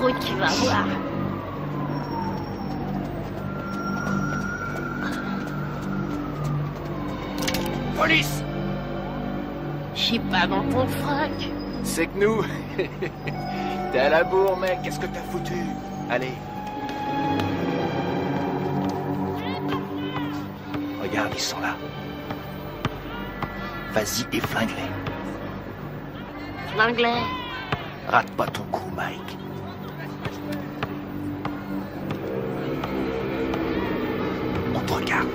croûte, tu vas voir. Police! Je suis pas dans ton froc. C'est que nous... T'es à la bourre, mec, qu'est-ce que t'as foutu? Allez. Regarde, ils sont là. Vas-y et flingue-les. L'anglais. Rate pas ton coup, Mike. On te regarde.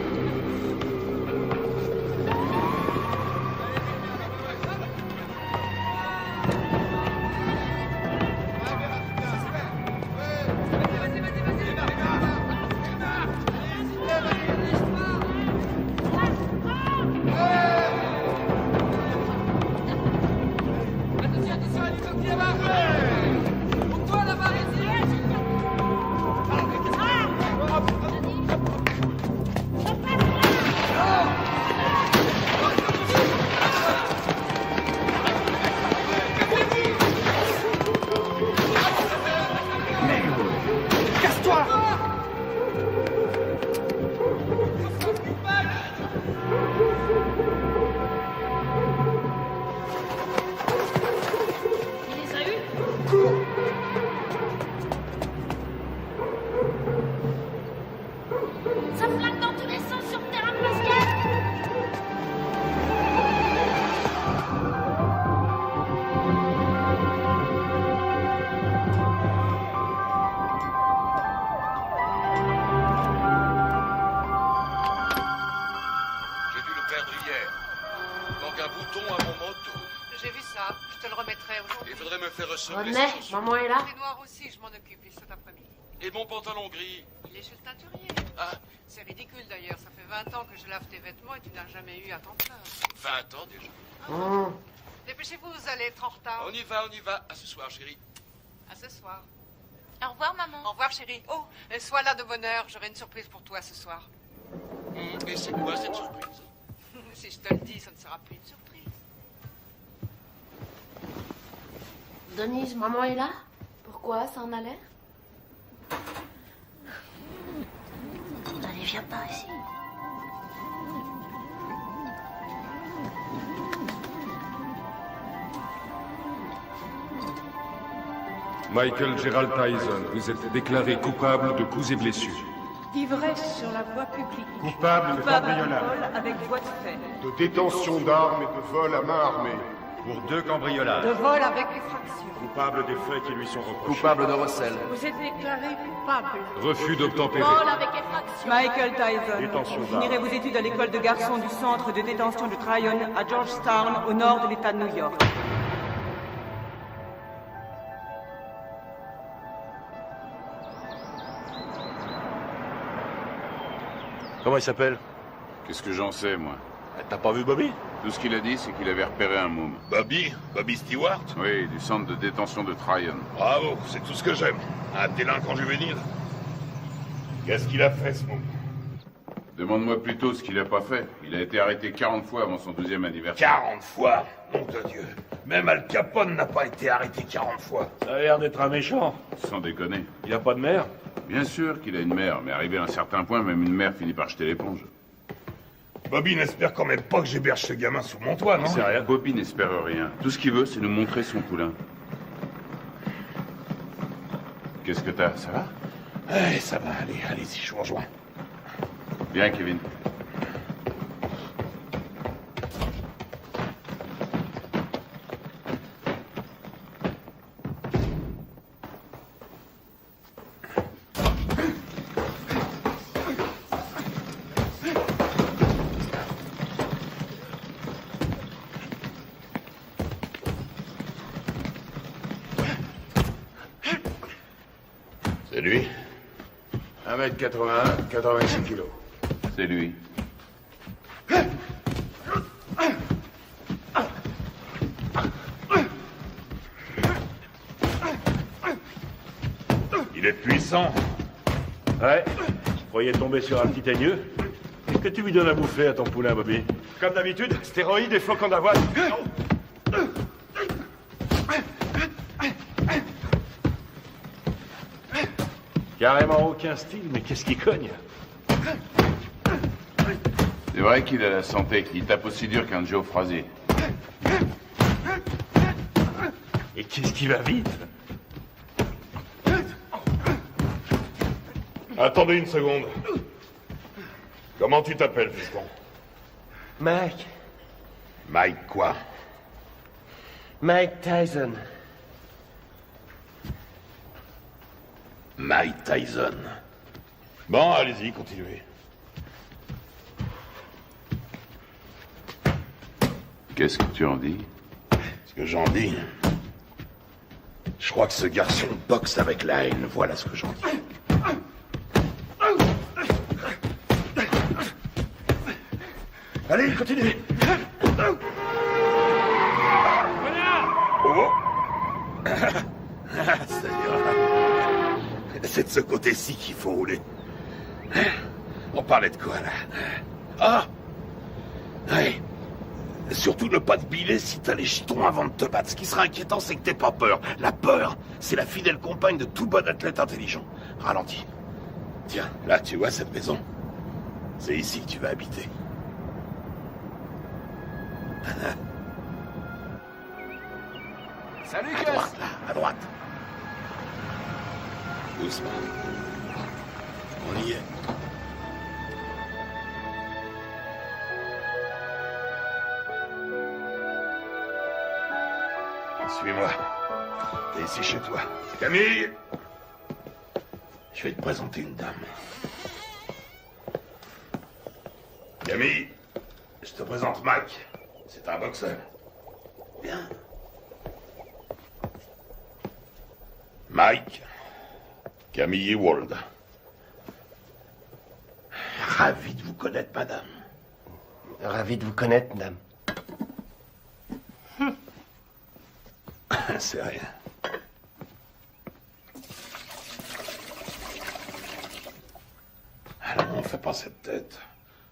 René, maman est là. Les noirs aussi, je m'en occupe, ils cet après-midi. Et mon pantalon gris? Il est chez le teinturier. Ah, C'est ridicule d'ailleurs, ça fait 20 ans que je lave tes vêtements et tu n'as jamais eu à t'en plaindre. 20 ans déjà. Dépêchez-vous, vous allez être en retard. On y va, on y va. À ce soir, chérie. À ce soir. Au revoir, maman. Au revoir, chérie. Oh, sois là de bonne heure, j'aurai une surprise pour toi ce soir. Et c'est quoi cette surprise? Si je te le dis, ça ne sera plus une surprise. Denise, maman est là. Pourquoi? Ça en a l'air? Allez, viens par ici. Michael Gerald Tyson, vous êtes déclaré coupable de coups et blessures. D'ivresse sur la voie publique. Coupable de Coupable de cambriolage, vol avec voie de fait. de détention d'armes et de vol à main armée. Pour 2 cambriolages. De vol avec effraction. Coupable des faits qui lui sont reprochés. Coupable de recel. Vous êtes déclaré coupable. Refus d'obtempérer. Vol avec effraction. Michael Tyson, Détention vous finirez vos études à l'école de garçons du centre de détention de Tryon à Georgetown, au nord de l'État de New York. Comment il s'appelle? Qu'est-ce que j'en sais, moi? T'as pas vu Bobby? Tout ce qu'il a dit, c'est qu'il avait repéré un môme. Bobby Stewart? Oui, du centre de détention de Tryon. Bravo, c'est tout ce que j'aime. Un délinquant juvénile. Qu'est-ce qu'il a fait, ce môme? Demande-moi plutôt ce qu'il a pas fait. Il a été arrêté 40 fois avant son 12e anniversaire. 40 fois? Nom de Dieu. Même Al Capone n'a pas été arrêté 40 fois. Ça a l'air d'être un méchant. Sans déconner. Il a pas de mère? Bien sûr qu'il a une mère, mais arrivé à un certain point, même une mère finit par jeter l'éponge. Bobby n'espère quand même pas que j'héberge ce gamin sous mon toit, non? C'est rien. Bobby n'espère rien. Tout ce qu'il veut, c'est nous montrer son poulain. Qu'est-ce que t'as? Ça va? Ça va, allez-y, je vous rejoins. Bien, Kevin. C'est lui? 1m81, 86 kilos. C'est lui. Il est puissant. Ouais. Je croyais tomber sur un petit teigneux. Qu'est-ce que tu lui donnes à bouffer à ton poulain, Bobby? Comme d'habitude, stéroïdes et flocons d'avoine. Carrément aucun style, mais qu'est-ce qui cogne? C'est vrai qu'il a la santé. Il tape aussi dur qu'un Joe Frazier. Et qu'est-ce qui va vite? Attendez une seconde. Comment tu t'appelles, fiston? Mike. Mike quoi? Mike Tyson. Mike Tyson. Bon, allez-y, continuez. Qu'est-ce que tu en dis? Ce que j'en dis... Je crois que ce garçon boxe avec la haine, voilà ce que j'en dis. Allez, continuez. Oh. C'est de ce côté-ci qu'il faut rouler. On parlait de quoi, là? Ah! Ouais. Surtout ne pas te biler si t'as les jetons avant de te battre. Ce qui sera inquiétant, c'est que t'aies pas peur. La peur, c'est la fidèle compagne de tout bon athlète intelligent. Ralentis. Tiens, là, tu vois cette maison? C'est ici que tu vas habiter. Salut, À Gus. droite, là, à droite. Doucement. On y est. Suis-moi. T'es ici chez toi. Camille! Je vais te présenter une dame. Camille, je te présente Mike. C'est un boxeur. Bien. Mike, Camille Ewald. Ravi de vous connaître, madame. Ravi de vous connaître, madame. C'est rien. Alors, on fait pas cette tête.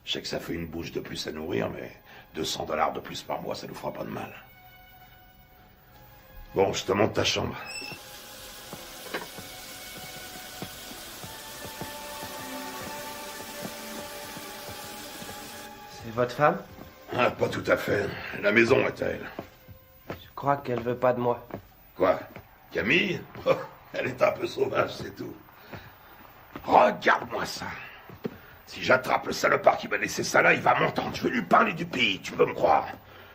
Je sais que ça fait une bouche de plus à nourrir, mais $200 de plus par mois, ça nous fera pas de mal. Bon, je te montre ta chambre. C'est votre femme? Ah, pas tout à fait. La maison est à elle. Je crois qu'elle veut pas de moi. Quoi? Camille? Oh, elle est un peu sauvage, c'est tout. Regarde-moi ça. Si j'attrape le salopard qui m'a laissé ça là, il va m'entendre. Je vais lui parler du pays, tu peux me croire.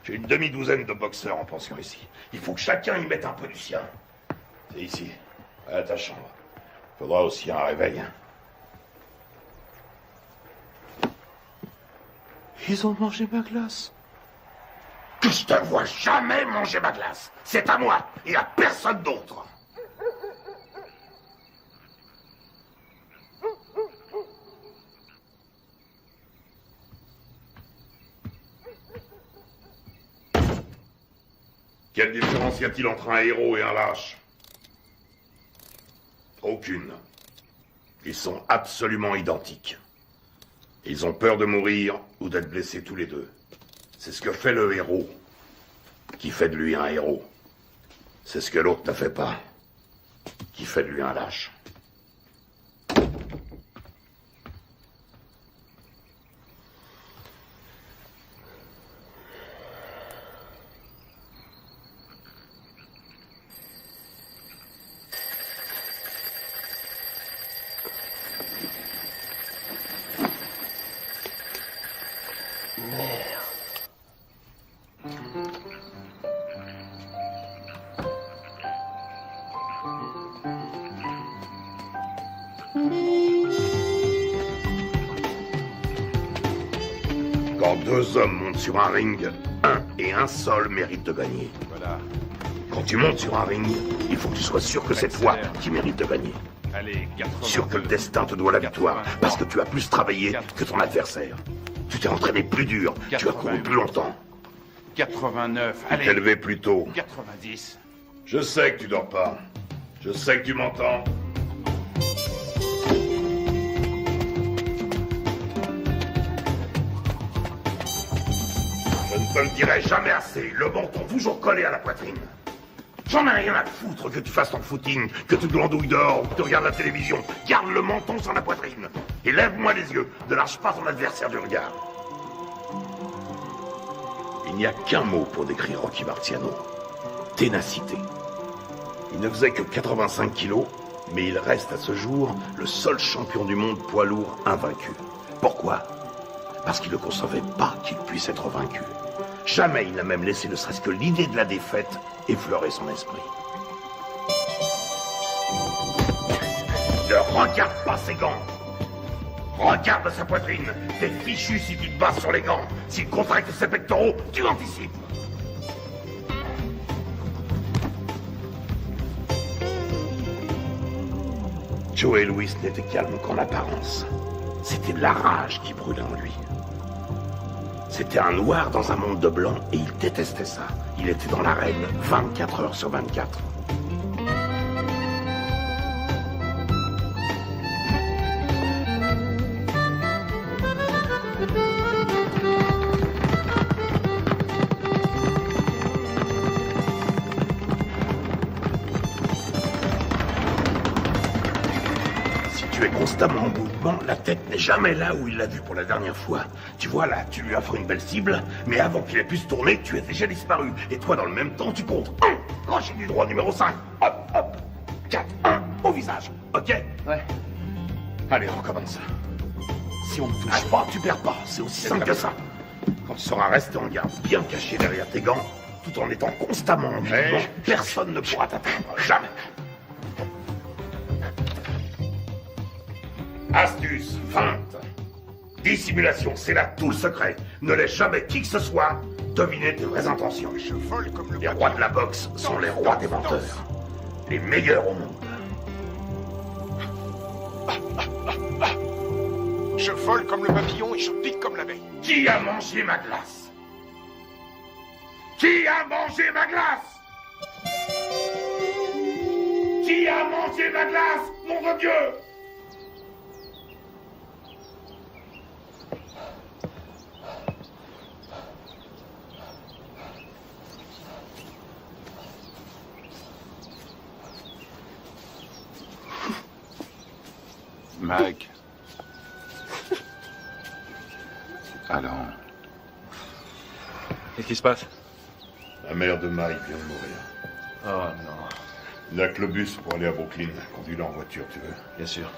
J'ai une demi-douzaine de boxeurs en pension ici. Il faut que chacun y mette un peu du sien. C'est ici, à ta chambre. Faudra aussi un réveil. Ils ont mangé ma glace. Que je te vois jamais manger ma glace. C'est à moi et à personne d'autre. Quelle différence y a-t-il entre un héros et un lâche? Aucune. Ils sont absolument identiques. Ils ont peur de mourir ou d'être blessés tous les deux. C'est ce que fait le héros, qui fait de lui un héros. C'est ce que l'autre ne fait pas, qui fait de lui un lâche. Quand deux hommes montent sur un ring, un et un seul mérite de gagner. Voilà. Quand tu montes sur un ring, il faut que tu sois sûr que c'est toi qui mérites de gagner. Allez, 82. Sûr que le destin te doit la victoire, parce que tu as plus travaillé que ton adversaire. Tu t'es entraîné plus dur, tu as couru plus longtemps. 89. Tu t'es Allez, levé plus tôt. 90. Je sais que tu dors pas. Je sais que tu m'entends. Je ne te le dirai jamais assez. Le menton toujours collé à la poitrine. J'en ai rien à foutre que tu fasses ton footing, que tu glandouilles dehors ou que tu regardes la télévision. Garde le menton sur la poitrine. Et lève-moi les yeux. Ne lâche pas ton adversaire du regard. Il n'y a qu'un mot pour décrire Rocky Marciano. Ténacité. Il ne faisait que 85 kilos, mais il reste à ce jour le seul champion du monde poids lourd invaincu. Pourquoi? Parce qu'il ne concevait pas qu'il puisse être vaincu. Jamais il n'a même laissé ne serait-ce que l'idée de la défaite effleurer son esprit. Ne regarde pas ses gants. Regarde sa poitrine. T'es fichu si tu te bases sur les gants. S'il contracte ses pectoraux, tu anticipes. Joey Louis n'était calme qu'en apparence. C'était de la rage qui brûlait en lui. C'était un noir dans un monde de blanc et il détestait ça. Il était dans l'arène 24 heures sur 24. Constamment en mouvement, la tête n'est jamais là où il l'a vue pour la dernière fois. Tu vois là, tu lui offres une belle cible, mais avant qu'il ait pu se tourner, tu es déjà disparu. Et toi, dans le même temps, tu comptes 1, crochet du droit numéro 5, hop, hop, 4, 1, au visage, ok? Ouais. Allez, recommence. Si on ne touche pas, tu perds pas, c'est aussi simple que ça. Quand tu seras resté en garde, bien caché derrière tes gants, tout en étant constamment en mouvement, personne ne pourra t'atteindre, jamais. Astuce, feinte, dissimulation, c'est là tout le secret. Ne laisse jamais qui que ce soit deviner tes vraies intentions. Les rois de la boxe sont les rois des menteurs. Les meilleurs au monde. Je vole comme le papillon et je pique comme l'abeille. Qui a mangé ma glace? Qui a mangé ma glace? Qui a mangé ma glace, nom de Dieu? Mike. Alors. Qu'est-ce qui se passe? La mère de Mike vient de mourir. Oh non. Il n'y a que le bus pour aller à Brooklyn. Conduis-le en voiture, tu veux? Bien sûr.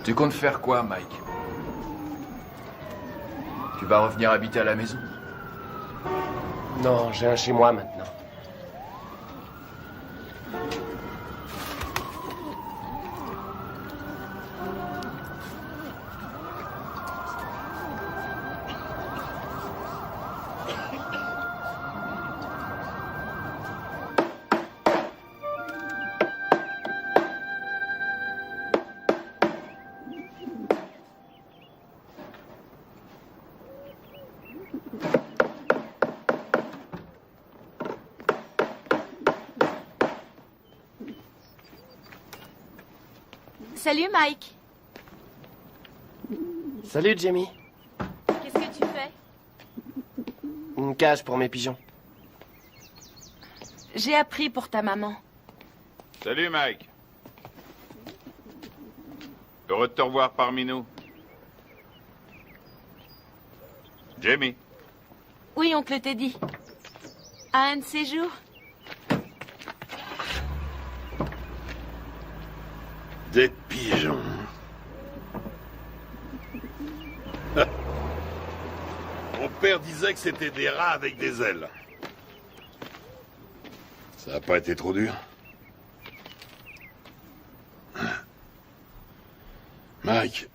Tu comptes faire quoi, Mike? Tu vas revenir habiter à la maison? Non, j'ai un chez moi maintenant. Salut Mike. Salut Jamie. Qu'est-ce que tu fais? Une cage pour mes pigeons. J'ai appris pour ta maman. Salut Mike. Heureux de te revoir parmi nous. Jamie. Oui, oncle Teddy. À un de ces jours? Des pigeons. Mon père disait que c'était des rats avec des ailes. Ça a pas été trop dur? Mike,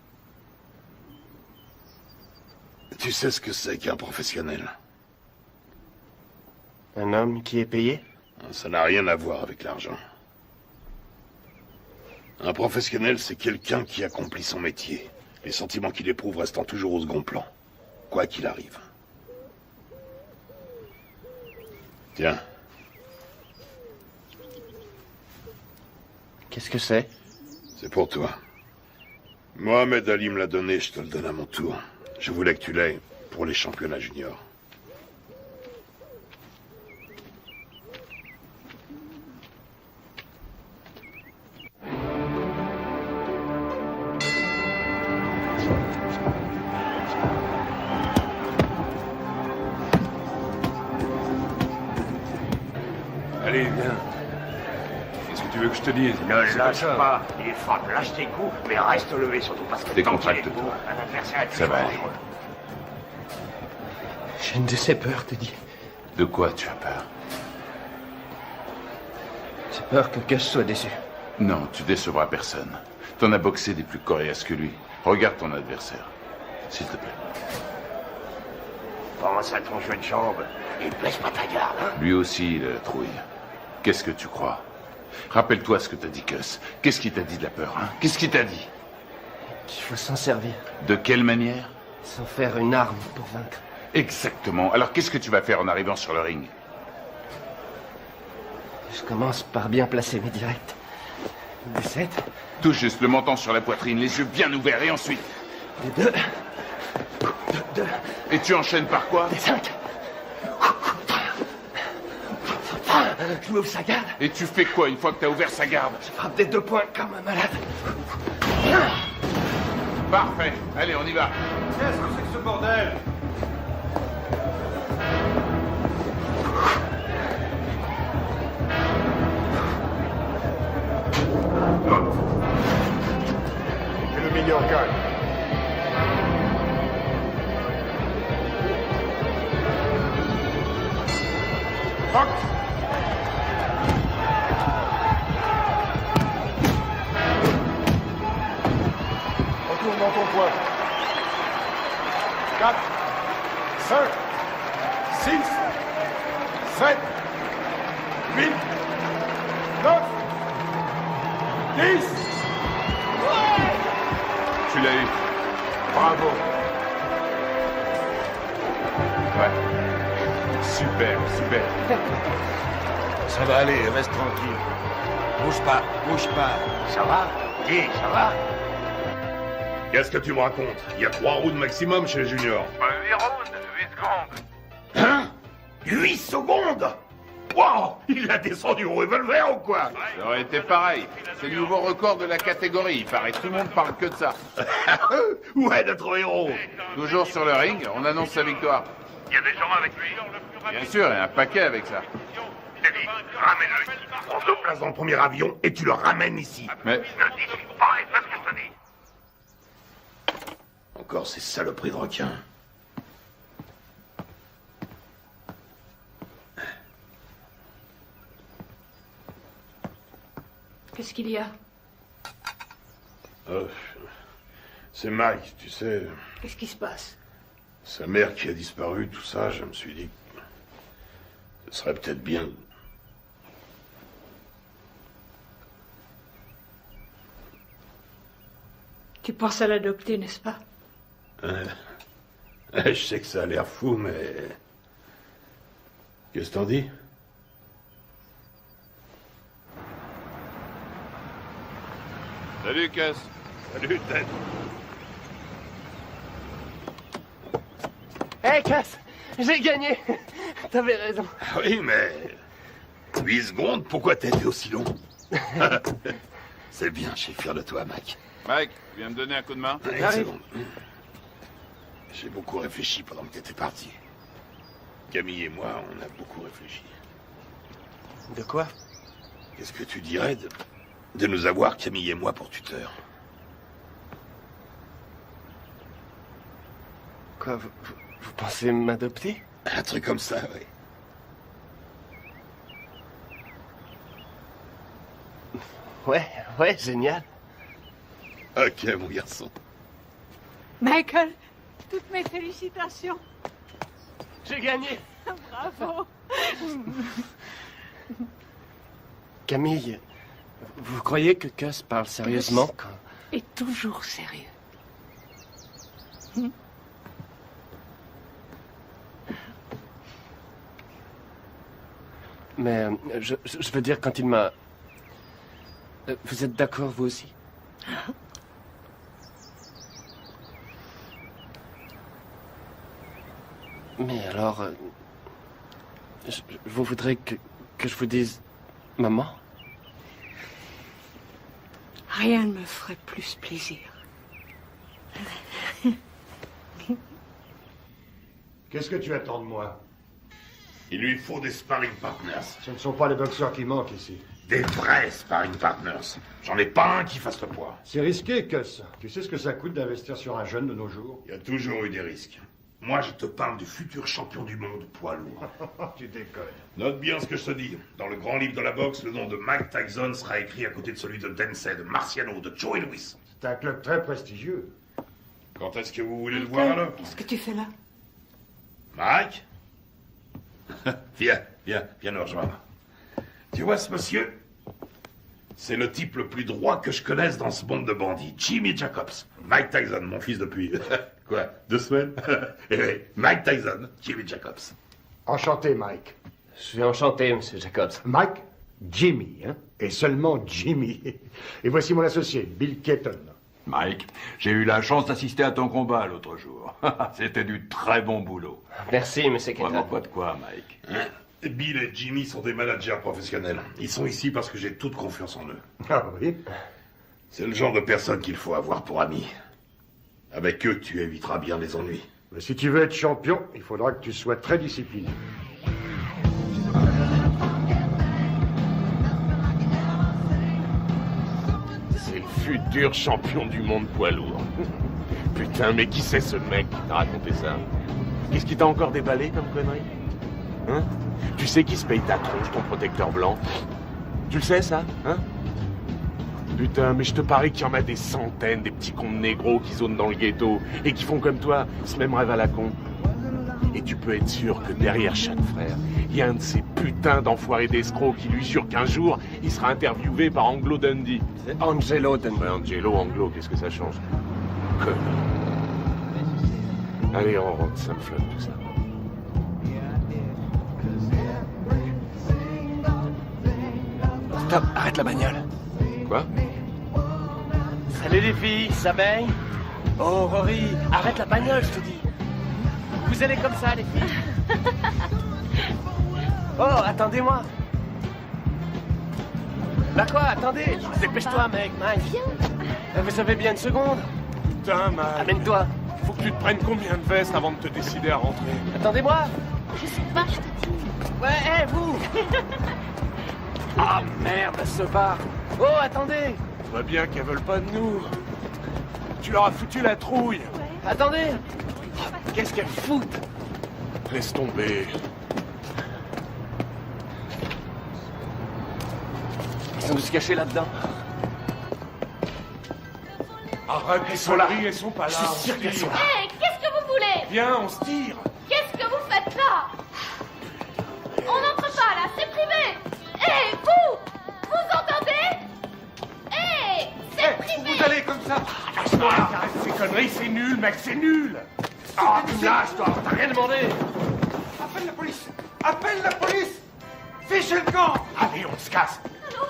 tu sais ce que c'est qu'un professionnel? Un homme qui est payé? Ça n'a rien à voir avec l'argent. Un professionnel, c'est quelqu'un qui accomplit son métier. Les sentiments qu'il éprouve restant toujours au second plan, quoi qu'il arrive. Tiens. Qu'est-ce que c'est? C'est pour toi. Mohamed Ali me l'a donné, je te le donne à mon tour. Je voulais que tu l'aies pour les championnats juniors. Allez, viens. Qu'est-ce que tu veux que je te dise? Ne lâche pas. Il frappe, lâche tes coups, mais reste levé, surtout parce que Décontracte-toi. un adversaire est Ça va aller. dangereux. J'ai une de ces peurs, Teddy. De quoi tu as peur? J'ai peur que Gus soit déçu. Non, tu décevras personne. T'en as boxé des plus coriaces que lui. Regarde ton adversaire. S'il te plaît. Pense à ton jeu de jambes et baisse pas ta garde. Hein? Lui aussi, il a la trouille. Qu'est-ce que tu crois? Rappelle-toi ce que t'a dit Gus. Qu'est-ce qu'il t'a dit de la peur, hein? Qu'est-ce qu'il t'a dit? Qu'il faut s'en servir. De quelle manière? Sans faire une arme pour vaincre. Exactement. Alors qu'est-ce que tu vas faire en arrivant sur le ring? Je commence par bien placer mes directs. Des 7. Tout juste le menton sur la poitrine, les yeux bien ouverts, et ensuite? Des 2. Deux. Et tu enchaînes par quoi? Des 5. Je m'ouvre sa garde. Et tu fais quoi une fois que t'as ouvert sa garde? Je frappe des 2 points comme un malade. Parfait. Allez, on y va. Qu'est-ce que c'est que ce bordel? Et le meilleur gagne. Fuck! Retourne dans ton coin. 4, 5, 6, 7, 8, 9, 10. Tu l'as eu. Bravo. Ouais. Super, super. Ça va aller, reste tranquille. Bouge pas, bouge pas. Ça va? Dis, ça va? Qu'est-ce que tu me racontes? Il y a 3 rounds maximum chez les juniors. 8 rounds, 8 secondes. Hein? 8 secondes? Wow! Il a descendu au revolver ou quoi? Ça aurait été pareil. C'est le nouveau record de la catégorie. Il paraît tout le monde parle que de ça. Où est notre héros? Toujours sur le ring, on annonce sa victoire. Il y a des gens avec lui. Bien sûr, et un paquet avec ça. Teddy, ramène-le ici. Prends 2 places dans le premier avion et tu le ramènes ici. Mais Ne discute pas et fais ce que je te dis. Encore ces saloperies de requins. Qu'est-ce qu'il y a? C'est Mike, tu sais. Qu'est-ce qui se passe? Sa mère qui a disparu, tout ça, je me suis dit que ce serait peut-être bien. Tu penses à l'adopter, n'est-ce pas? Je sais que ça a l'air fou, mais... Qu'est-ce que t'en dis? salut, Gus. Salut, Ted. Hé, Cass! J'ai gagné! T'avais raison. Ah oui, mais... 8 secondes, pourquoi t'as été aussi long? C'est bien, je suis fier de toi, Mac. Mike, tu viens me donner un coup de main? Une seconde. J'ai beaucoup réfléchi pendant que t'étais parti. Camille et moi, on a beaucoup réfléchi. De quoi? Qu'est-ce que tu dirais de nous avoir, Camille et moi, pour tuteurs? Quoi, vous pensez m'adopter? Un truc comme ça, oui. Ouais, génial. Ok, mon garçon. Michael, toutes mes félicitations. J'ai gagné. Bravo. Camille, vous croyez que Cuss parle sérieusement quand... Et toujours sérieux. Mais je veux dire, quand il m'a... Vous êtes d'accord, vous aussi? Mais alors... vous voudrez que je vous dise... Maman? Rien ne me ferait plus plaisir. Qu'est-ce que tu attends de moi? Il lui faut des sparring partners. Ce ne sont pas les boxeurs qui manquent ici. Des vrais sparring partners. J'en ai pas un qui fasse le poids. C'est risqué, Cuss. Tu sais ce que ça coûte d'investir sur un jeune de nos jours? Il y a toujours eu des risques. Moi, je te parle du futur champion du monde poids lourd. Tu déconnes. Note bien ce que je te dis. Dans le grand livre de la boxe, le nom de Mike Tyson sera écrit à côté de celui de Dempsey, de Marciano, de Joe Louis. C'est un club très prestigieux. Quand est-ce que vous voulez le voir alors? Qu'est-ce que tu fais là? Mike? Viens nous rejoindre. Tu vois ce monsieur? C'est le type le plus droit que je connaisse dans ce monde de bandits. Jimmy Jacobs. Mike Tyson, mon fils depuis... Quoi? 2 semaines? Eh oui, Mike Tyson, Jimmy Jacobs. Enchanté, Mike. Je suis enchanté, Monsieur Jacobs. Mike, Jimmy, hein? Et seulement Jimmy. Et voici mon associé, Bill Keaton. Mike, j'ai eu la chance d'assister à ton combat l'autre jour. C'était du très bon boulot. Merci, Monsieur Keaton. Vraiment pas de quoi, Mike. Hein? Bill et Jimmy sont des managers professionnels. Ils sont ici parce que j'ai toute confiance en eux. Ah oui? C'est le genre de personne qu'il faut avoir pour ami. Avec eux, tu éviteras bien les ennuis. Mais si tu veux être champion, il faudra que tu sois très discipliné. C'est le futur champion du monde poids lourd. Putain, mais qui c'est ce mec qui t'a raconté ça? Qu'est-ce qui t'a encore déballé comme connerie? Hein? Tu sais qui se paye ta tronche, ton protecteur blanc? Tu le sais, ça? Hein? Putain, mais je te parie qu'il y en a des centaines, des petits cons de négros qui zonent dans le ghetto et qui font comme toi, ce même rêve à la con. Et tu peux être sûr que derrière chaque frère, il y a un de ces putains d'enfoirés d'escrocs qui lui jure qu'un jour, il sera interviewé par Anglo Dundee. C'est Angelo Dundee. Ouais, Angelo, Anglo, qu'est-ce que ça change? Connard. Allez, on rentre, ça me flotte tout ça. Stop, arrête la bagnole. Quoi? Salut les filles, ça baigne? Oh, Rory, arrête la bagnole, je te dis. Vous allez comme ça, les filles? Oh, attendez-moi. Bah quoi, attendez, dépêche-toi, mec, Mike. Vous avez bien une seconde? Putain, Mike. Amène-toi. Faut que tu te prennes combien de vestes avant de te décider à rentrer? Attendez-moi. Je sais pas, je te dis. Ouais, hé, vous. Ah, merde, ce bar. Oh, attendez. On voit bien qu'elles veulent pas de nous. Tu leur as foutu la trouille. Attendez. Qu'est-ce qu'elles foutent? Laisse tomber. Ils sont tous cachés là-dedans. Arrête, elles sont là. Elles sont pas là. Je suis sûr qu'elles sont là. Hé, qu'est-ce que vous voulez? Viens, on se tire. Qu'est-ce que vous faites là? On n'entre pas là, c'est privé. Hé, vous! Vous entendez? Hé, c'est privé. Vous allez comme ça. Lâche-toi. Arrête ces conneries, c'est nul, mec, c'est nul. Ah, tu me lâches, toi. T'as rien demandé. Appelle la police. Appelle la police. Fichez le camp. Allez, on se casse. Allô?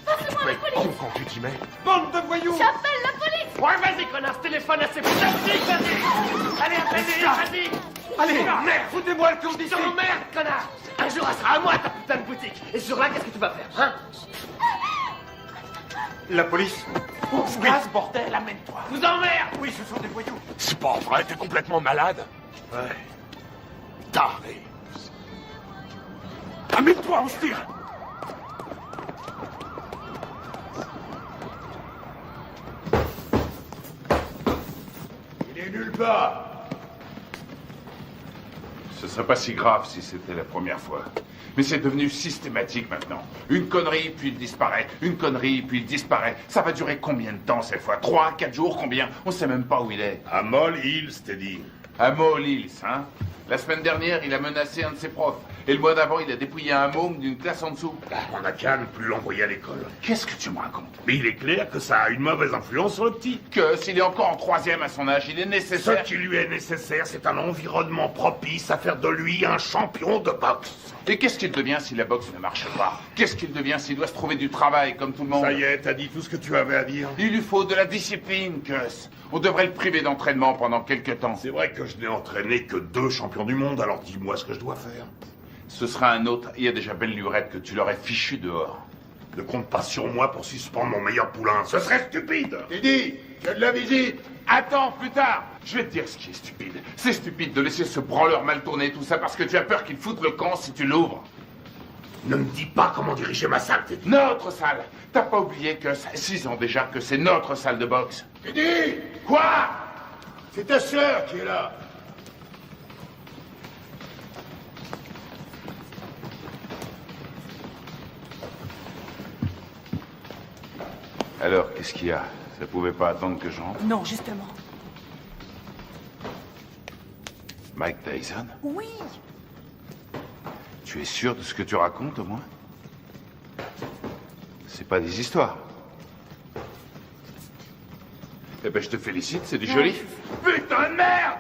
Passez-moi la police. Quand tu t'y mets. Bande de voyous. J'appelle la police. Ouais, vas-y, connard, téléphone à ces putains de flics, vas-y. Allez, appelle-les, vas-y. Allez, merde, foutez-moi le camp d'ici. Je t'emmerde, connard. Un jour, elle sera à moi, ta putain de boutique. Et ce jour-là, qu'est-ce que tu vas faire, hein? La police. On se casse, bordel, amène-toi. Vous emmerde. Oui, ce sont des voyous. C'est pas vrai, t'es complètement malade. Ouais. Taré. Amène-toi, on se tire. Il est nulle part. Ce serait pas si grave si c'était la première fois. Mais c'est devenu systématique maintenant. Une connerie, puis il disparaît. Une connerie, puis il disparaît. Ça va durer combien de temps cette fois? 3, 4 jours, combien? On sait même pas où il est. À Moll Hills, t'es dit. À Moll Hills, hein? La semaine dernière, il a menacé un de ses profs. Et le mois d'avant, il a dépouillé un môme d'une classe en dessous. On n'a qu'à ne plus l'envoyer à l'école. Qu'est-ce que tu me racontes? Mais il est clair que ça a une mauvaise influence sur le petit. Que s'il est encore en 3e à son âge, il est nécessaire... Ce qui lui est nécessaire, c'est un environnement propice à faire de lui un champion de boxe. Et qu'est-ce qu'il devient si la boxe ne marche pas? Qu'est-ce qu'il devient s'il doit se trouver du travail comme tout le monde? Ça y est, t'as dit tout ce que tu avais à dire. Il lui faut de la discipline, Gus. On devrait le priver d'entraînement pendant quelques temps. C'est vrai que je n'ai entraîné que 2 champions du monde, alors dis-moi ce que je dois faire. Ce sera un autre. Il y a déjà belle lurette que tu l'aurais fichu dehors. Ne compte pas sur moi pour suspendre mon meilleur poulain. Ce serait stupide. Teddy, tu as de la visite. Attends, plus tard. Je vais te dire ce qui est stupide. C'est stupide de laisser ce branleur mal tourner tout ça parce que tu as peur qu'il foute le camp si tu l'ouvres. Ne me dis pas comment diriger ma salle, Teddy. Notre salle. T'as pas oublié que ça fait 6 ans déjà que c'est notre salle de boxe. Teddy! Quoi? C'est ta sœur qui est là. Alors, qu'est-ce qu'il y a? Ça pouvait pas attendre que j'entre? Non, justement. Mike Tyson? Oui. Tu es sûr de ce que tu racontes, au moins? C'est pas des histoires. Eh ben, je te félicite, c'est du joli. Putain de merde!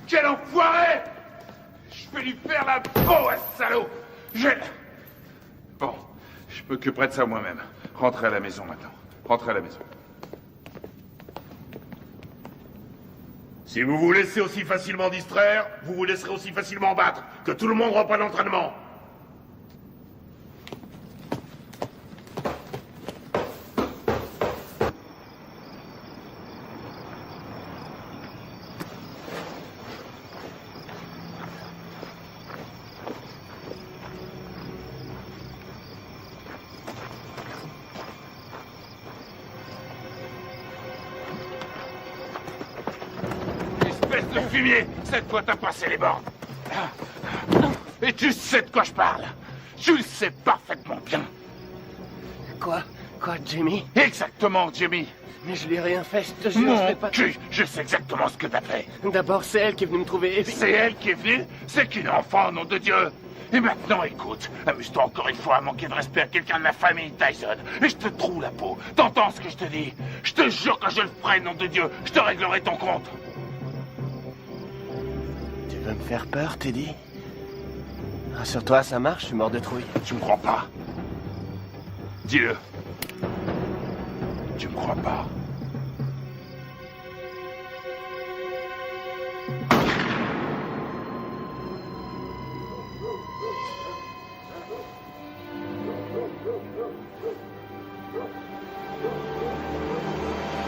Quel enfoiré! Je vais lui faire la peau à ce salaud! Bon, je m'occuperai de ça moi-même. Rentrez à la maison maintenant. Rentrez à la maison. Si vous vous laissez aussi facilement distraire, vous vous laisserez aussi facilement battre. Que tout le monde reprenne l'entraînement. De fumier, cette fois t'as passé les bornes. Et tu sais de quoi je parle. Tu le sais parfaitement bien. Quoi, Jimmy? Exactement, Jimmy. Mais je lui ai rien fait, je te jure, je Mon fais pas... cul, je sais exactement ce que t'as fait. D'abord, c'est elle qui est venue me trouver et puis... C'est elle qui est venue? C'est qu'une enfant, nom de Dieu. Et maintenant, écoute, amuse-toi encore une fois à manquer de respect à quelqu'un de la famille Tyson. Et je te troue la peau. T'entends ce que je te dis? Je te jure que je le ferai, nom de Dieu. Je te réglerai ton compte. Tu veux me faire peur, Teddy? Rassure-toi, ça marche, je suis mort de trouille. Tu me crois pas? Dis-le. Tu me crois pas?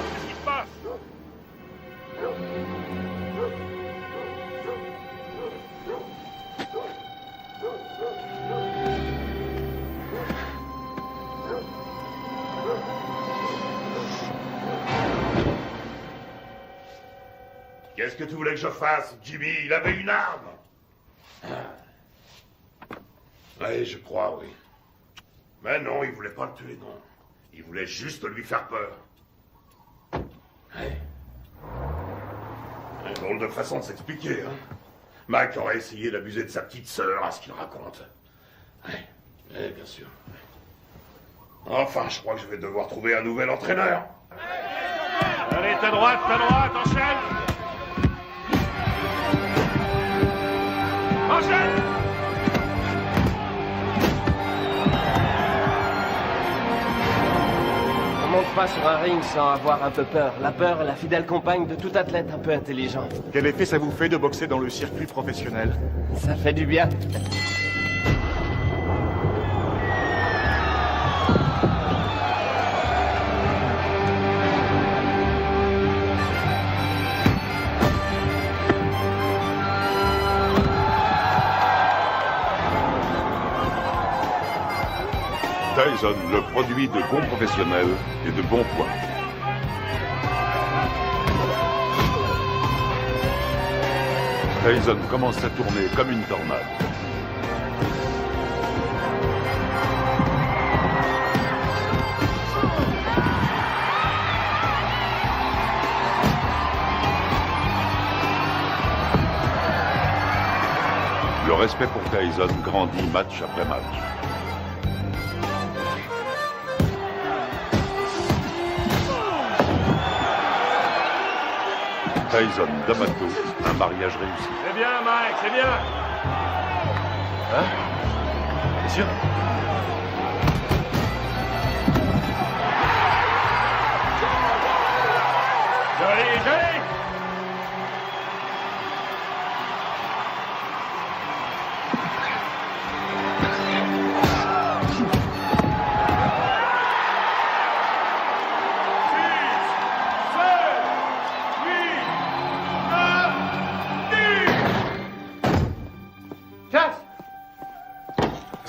Qu'est-ce qui se passe? Qu'est-ce que tu voulais que je fasse, Jimmy? Il avait une arme. Oui, je crois, oui. Mais non, il voulait pas le tuer, non. Il voulait juste lui faire peur. Ouais. Un drôle de façon de s'expliquer, hein. Mike aurait essayé d'abuser de sa petite sœur, à ce qu'il raconte. Ouais, bien sûr. Enfin, je crois que je vais devoir trouver un nouvel entraîneur. Allez, ta droite, enchaîne! Enchaîne! On monte pas sur un ring sans avoir un peu peur. La peur est la fidèle compagne de tout athlète un peu intelligent. Quel effet ça vous fait de boxer dans le circuit professionnel? Ça fait du bien. Tyson, le produit de bons professionnels et de bons points. Tyson commence à tourner comme une tornade. Le respect pour Tyson grandit match après match. Tyson, D'Amato, un mariage réussi. C'est bien, Mike, c'est bien. Hein? Bien sûr. Joli, joli.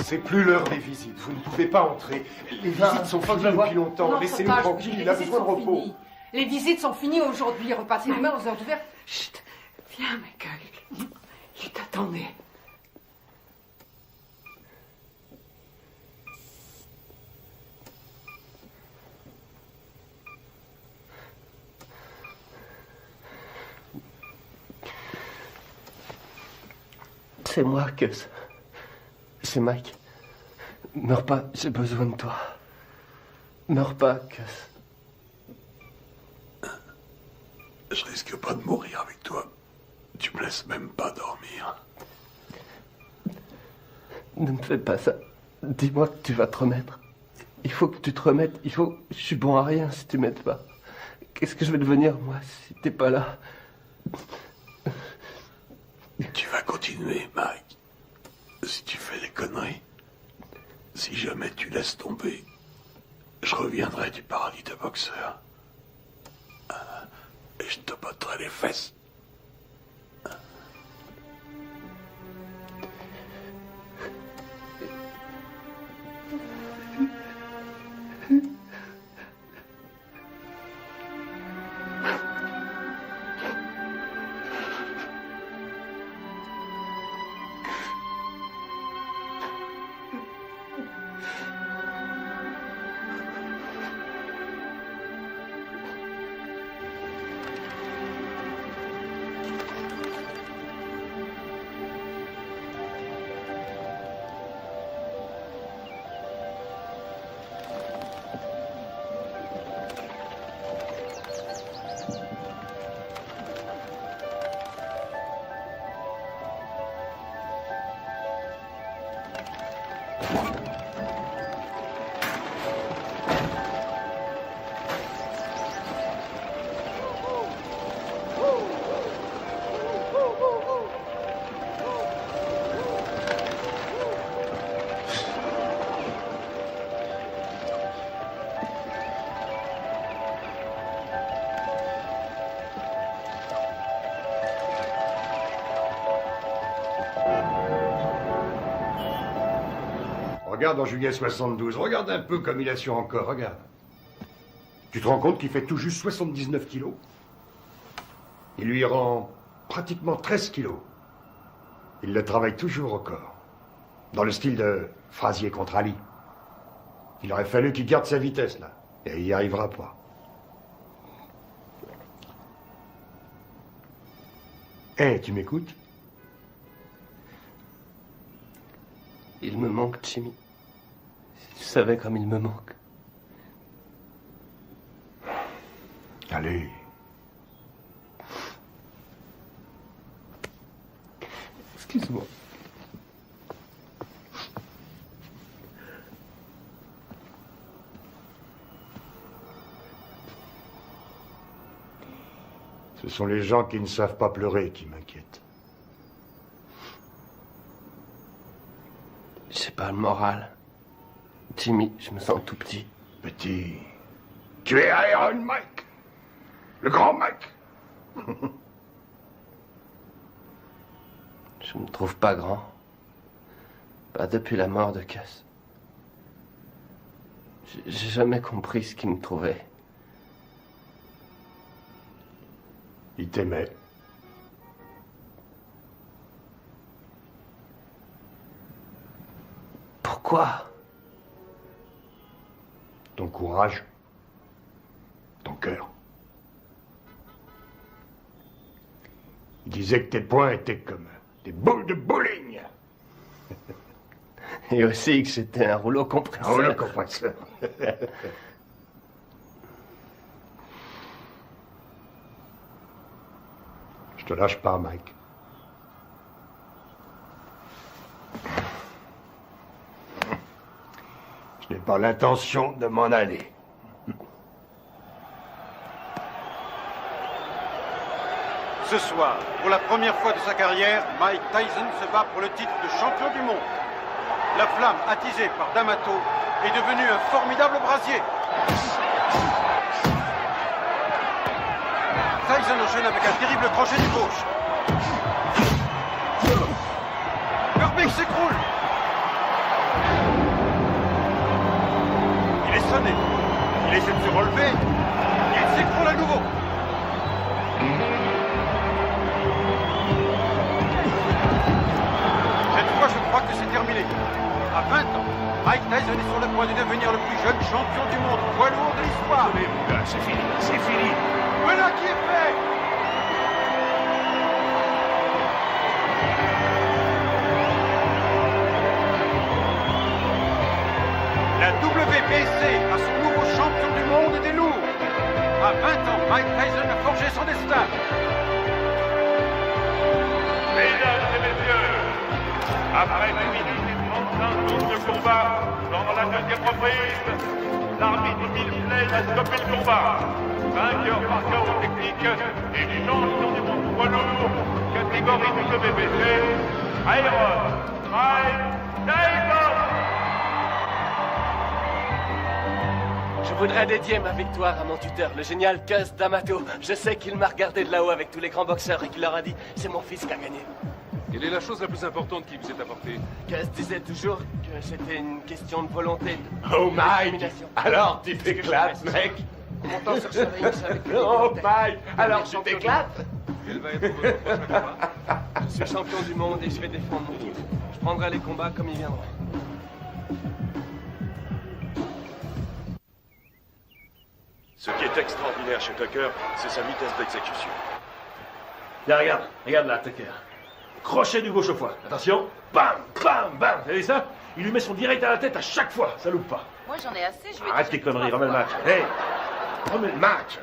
C'est plus l'heure des visites. Vous ne pouvez pas entrer. Les visites sont finies depuis longtemps. Laissez-nous tranquille. Il a besoin de repos. Finies. Les visites sont finies aujourd'hui. Repassez demain aux heures d'ouverture. Chut. Viens, Michael. Il t'attendait. C'est moi, Gus. C'est Mike. Meurs pas, j'ai besoin de toi. Meurs pas, Gus. Je risque pas de mourir avec toi. Tu me laisses même pas dormir. Ne me fais pas ça. Dis-moi que tu vas te remettre. Il faut que tu te remettes. Je suis bon à rien si tu m'aides pas. Qu'est-ce que je vais devenir, moi, si t'es pas là? Tu vas continuer, Mike. Si tu fais des conneries, si jamais tu laisses tomber, je reviendrai du paradis de boxeur. Et je te botterai les fesses. Regarde en juillet 72, regarde un peu comme il assure encore, regarde. Tu te rends compte qu'il fait tout juste 79 kilos? Il lui rend pratiquement 13 kilos. Il le travaille toujours au corps. Dans le style de Frazier contre Ali. Il aurait fallu qu'il garde sa vitesse, là. Et il n'y arrivera pas. Hé, tu m'écoutes? Il me manque, Jimmy. Si tu savais comme il me manque. Allez. Excuse-moi. Ce sont les gens qui ne savent pas pleurer qui m'inquiètent. J'ai pas le moral. Jimmy, je me sens tout petit. Petit. Tu es Iron Mike. Le grand Mike. Je me trouve pas grand. Pas depuis la mort de Cass. J'ai jamais compris ce qu'il me trouvait. Il t'aimait. Quoi? Ton courage. Ton cœur. Il disait que tes poings étaient comme des boules de bowling. Et aussi que j'étais un rouleau compresseur. Un rouleau compresseur. Je te lâche pas, Mike. Je n'ai pas l'intention de m'en aller. Ce soir, pour la première fois de sa carrière, Mike Tyson se bat pour le titre de champion du monde. La flamme attisée par D'Amato est devenue un formidable brasier. Tyson enchaîne avec un terrible crochet du gauche. Herbig s'écroule. Il est sonné. Il essaie de se relever. Il s'écroule à nouveau. Cette fois, je crois que c'est terminé. À 20 ans, Mike Tyson est sur le point de devenir le plus jeune champion du monde poids lourd de l'histoire. Allez, mon gars, c'est fini, c'est fini. Voilà qui est fait. La WBC a son nouveau champion du monde des lourds. À 20 ans, Mike Tyson a forgé son destin. Mesdames et messieurs, après 2 minutes et 35 secondes de combat, dans la deuxième reprise, l'arbitre Milsley a stoppé le combat. Vainqueur par chaos technique et champion du monde poids lourd, catégorie WBC, Iron Mike Tyson. Je voudrais dédier ma victoire à mon tuteur, le génial Cus D'Amato. Je sais qu'il m'a regardé de là-haut avec tous les grands boxeurs et qu'il leur a dit « C'est mon fils qui a gagné ». Quelle est la chose la plus importante qui vous est apportée? Cus disait toujours que c'était une question de volonté. Oh, Mike! Alors, tu t'éclates, mec? Montant sur ce ring, je savais que... Oh, Mike! Alors, tu t'éclates? Quel va être votre prochain combat? Je suis champion du monde et je vais défendre mon titre. Je prendrai les combats comme ils viendront. Ce qui est extraordinaire chez Tucker, c'est sa vitesse d'exécution. Là, regarde là, Tucker. Crochet du gauche au foie. Attention. Bam, bam, bam. Vous avez ça? Il lui met son direct à la tête à chaque fois. Ça loupe pas. Moi, j'en ai assez. Je vais Arrête tes conneries, remets le match. Hey, remets le match.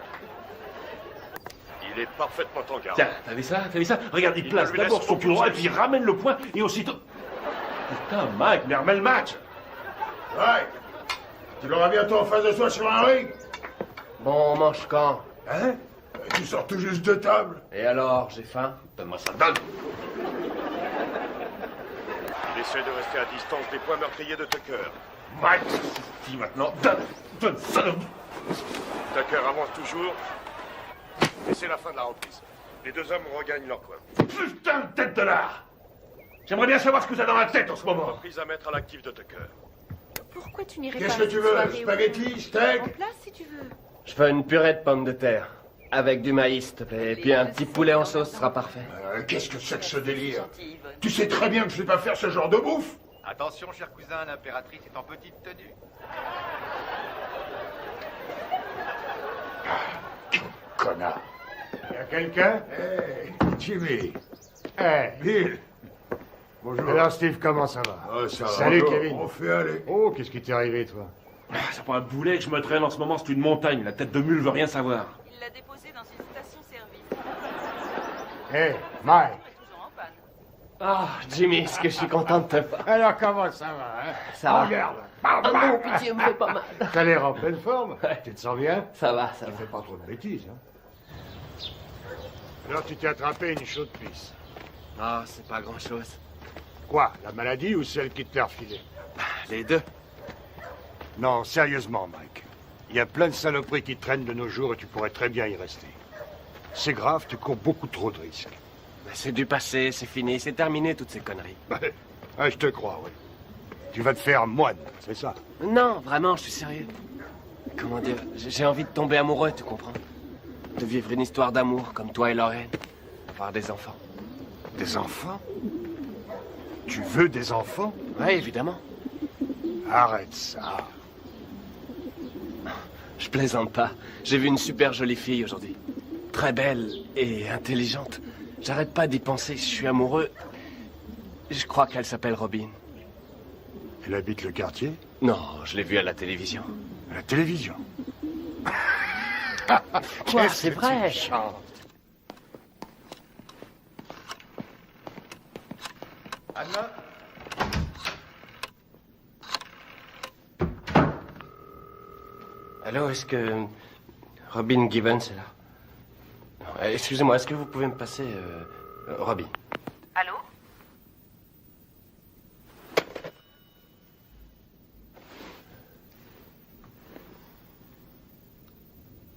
Il est parfaitement en garde. Tiens, t'as vu ça? Regarde, il place d'abord son pied droit et puis il ramène le poing et aussitôt... Putain, Mike, mais remets le match. Mike, tu l'auras bientôt en face de toi sur un ring. Bon, on mange quand? Hein? Tu sors tout juste de table. Et alors, j'ai faim? Donne-moi ça, donne. Il essaie de rester à distance des points meurtriers de Tucker. Mike, dis maintenant, donne ça. Tucker avance toujours. Et c'est la fin de la reprise. Les deux hommes regagnent leur poids. Putain de tête de lard. J'aimerais bien savoir ce que t'as dans la tête en ce moment. Reprise à mettre à l'actif de Tucker. Pourquoi tu n'irais pas... Qu'est-ce que tu veux? Spaghetti, steak? En place, si tu veux. Je veux une purée de pommes de terre. Avec du maïs, s'il te plaît. Et puis un petit poulet en sauce sera parfait. Qu'est-ce que c'est que ce délire? Tu sais très bien que je sais pas faire ce genre de bouffe. Attention, cher cousin, l'impératrice est en petite tenue. Connard. Y'a quelqu'un? Hey, Jimmy. Hey, Bill. Bonjour. Alors, Steve, comment ça va? Ça va. Salut, Kevin. On fait aller. Oh, qu'est-ce qui t'est arrivé, toi? C'est pas un boulet que je me traîne en ce moment, c'est une montagne. La tête de mule veut rien savoir. Il l'a déposé dans une station-service. Hey, Mike. Ah, Jimmy, est-ce que je suis content de te voir? Alors, comment ça va, hein? Ça va. Regarde. Ah non, pitié, me fait pas mal. T'as l'air en pleine forme. Tu te sens bien? Ça va, ça Tu va. fais pas trop de bêtises, hein? Alors, tu t'es attrapé une chaude pisse. Ah, c'est pas grand-chose. Quoi? La maladie ou celle qui te l'a refilée? Les deux. Non, sérieusement, Mike. Il y a plein de saloperies qui traînent de nos jours et tu pourrais très bien y rester. C'est grave, tu cours beaucoup trop de risques. C'est du passé, c'est fini, c'est terminé toutes ces conneries. Je te crois, oui. Tu vas te faire moine, c'est ça? Non, vraiment, je suis sérieux. Comment dire, j'ai envie de tomber amoureux, tu comprends? De vivre une histoire d'amour comme toi et Lorraine. Avoir des enfants. Des enfants? Tu veux des enfants? Oui, évidemment. Arrête ça. Je plaisante pas. J'ai vu une super jolie fille aujourd'hui. Très belle et intelligente. J'arrête pas d'y penser. Je suis amoureux. Je crois qu'elle s'appelle Robin. Elle habite le quartier? Non, je l'ai vue à la télévision. À la télévision? Quoi, c'est vrai. Anna? Allô, est-ce que Robin Gibbons est là? Non, excusez-moi, est-ce que vous pouvez me passer Robin? Allô?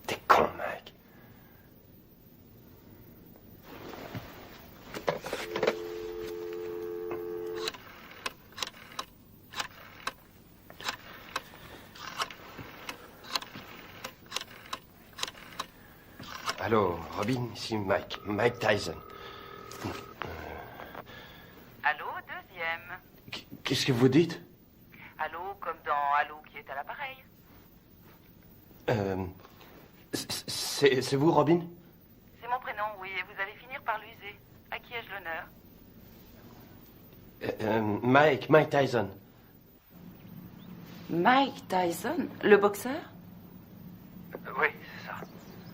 T'es con, mec. Allô, Robin, ici Mike Tyson. Allô, deuxième. Qu'est-ce que vous dites? Allô, comme dans Allô qui est à l'appareil. C'est vous, Robin? C'est mon prénom, oui, et vous allez finir par l'user. À qui ai-je l'honneur? Mike Tyson. Mike Tyson, le boxeur? Oui, c'est ça.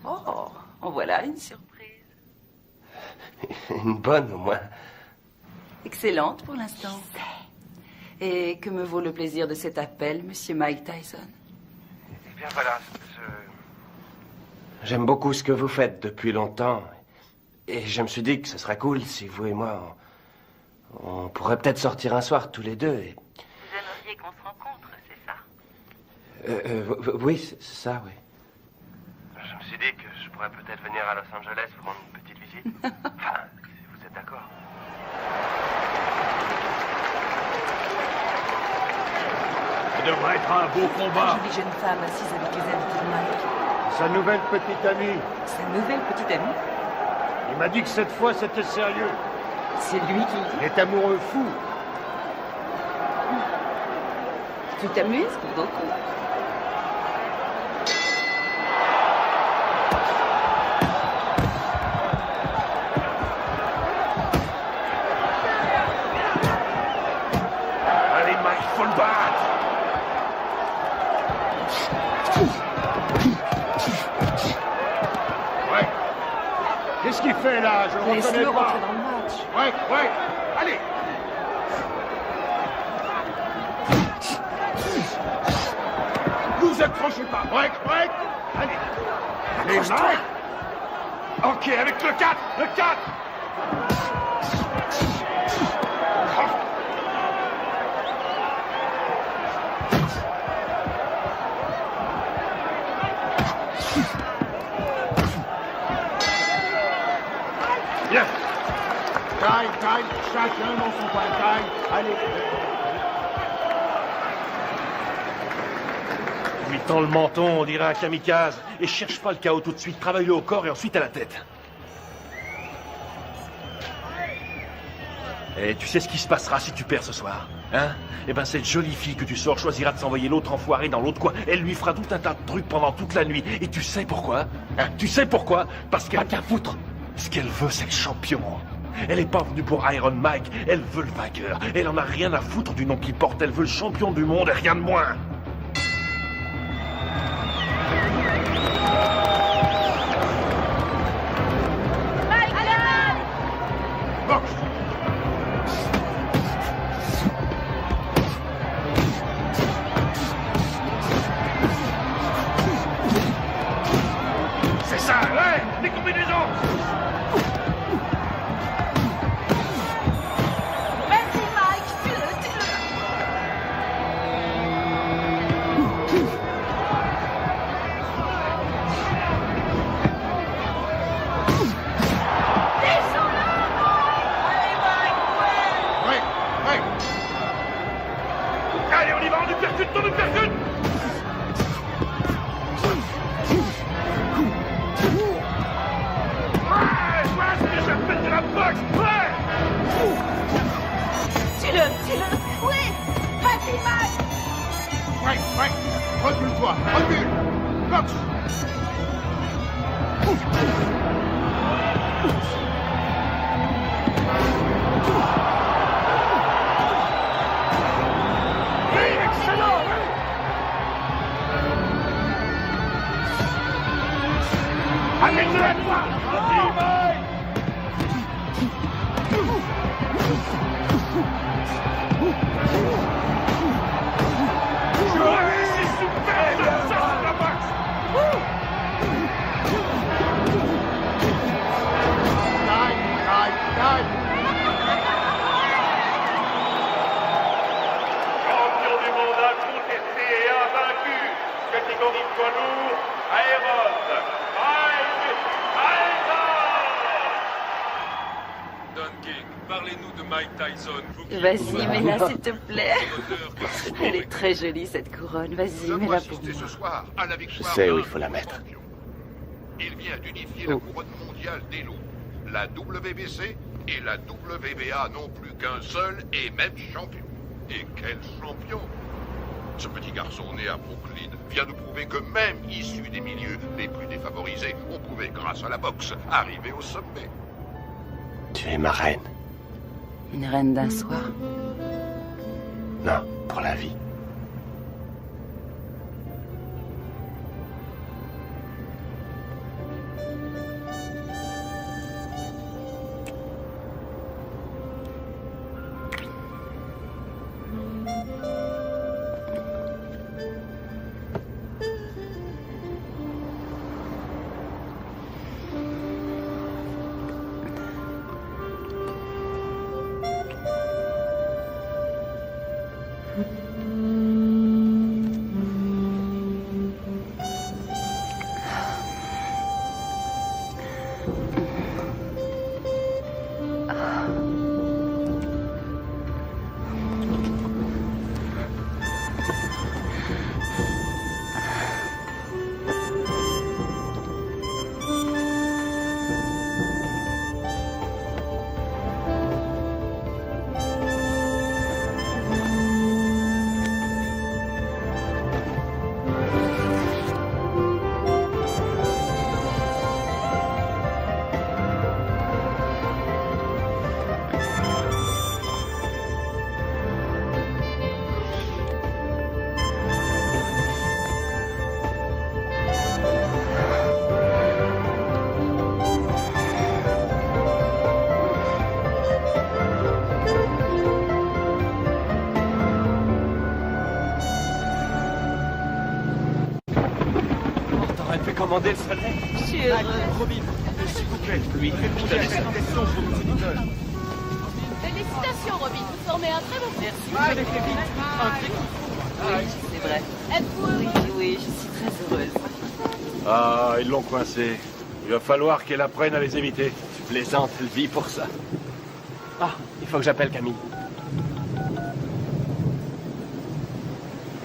Oh, en voilà une surprise. Une bonne, au moins. Excellente pour l'instant. Et que me vaut le plaisir de cet appel, monsieur Mike Tyson? Eh bien, voilà, J'aime beaucoup ce que vous faites depuis longtemps. Et je me suis dit que ce serait cool si vous et moi, on pourrait peut-être sortir un soir tous les deux. Et... Vous aimeriez qu'on se rencontre, c'est ça? Oui, c'est ça, oui. Je me suis dit que je pourrais peut-être venir à Los Angeles vous rendre une petite visite. Enfin, si vous êtes d'accord. Ça devrait être un beau combat. Une jeune femme assise avec les invités de Mike. Sa nouvelle petite amie. Sa nouvelle petite amie? Il m'a dit que cette fois c'était sérieux. C'est lui qui le dit? Il est amoureux fou. Tu t'amuses beaucoup. Allez, Mike, faut le battre. Ouais. Qu'est-ce qu'il fait là? Je le reconnais Laisse-le pas. rentrer dans le match. Ouais. Allez. Vous accrochez pas. Ouais. Allez. Allez, Accroche-toi. Mike. Ok, avec le 4. Le 4. Bien. Taille. Chacun dans son coin. Taille. Allez. Lui tend le menton, on dirait un kamikaze. Et cherche pas le chaos tout de suite. Travaille-le au corps et ensuite à la tête. Et tu sais ce qui se passera si tu perds ce soir, hein? Eh ben, cette jolie fille que tu sors choisira de s'envoyer l'autre enfoiré dans l'autre coin. Elle lui fera tout un tas de trucs pendant toute la nuit. Et tu sais pourquoi? Hein? Tu sais pourquoi? Parce qu'elle a qu'à foutre. Ce qu'elle veut, c'est le champion. Elle est pas venue pour Iron Mike. Elle veut le vainqueur. Elle en a rien à foutre du nom qu'il porte. Elle veut le champion du monde et rien de moins. C'est ça, ouais, les combinaisons. Vas-y, Mike, tue-le. Ouais. Allez, on y va, on nous percute. Ouais, c'est ce que j'appelle de la boxe, ouais. Tue-le. Oui, vas-y, Mike. Mike, Mike, recule-toi, recule. Cox. Excellent! Amène-le à toi! C'est super! Ça, la boxe! Champion du monde incontesté et invaincu, catégorie poids lourd, Aéron, Mike Tyson! Don King, parlez-nous de Mike Tyson. Vas-y, mets-la, s'il te plaît. Elle est très jolie, cette couronne. Vas-y, mets-la pour moi. Ce soir, à la victoire Je sais où il faut la mettre. il vient d'unifier la couronne mondiale des loups. La WBC et la WBA n'ont plus qu'un seul et même champion. Et quel champion! Ce petit garçon né à Brooklyn vient de prouver que même issu des milieux les plus défavorisés, on pouvait, grâce à la boxe, arriver au sommet. Tu es ma reine. Une reine d'un soir. Non, pour la vie. Commander le soleil. Je suis heureuse. Robin, s'il vous plaît, lui, fais la destination pour nos auditeurs. Félicitations, Robin. Vous formez un très bon groupe. Merci. Vous avez fait vite. Oui, c'est vrai. Êtes-vous heureux? Oui, je suis très heureuse. Ah, ils l'ont coincé. Il va falloir qu'elle apprenne à les éviter. Tu plaisantes, elle vit pour ça. Ah, il faut que j'appelle Camille.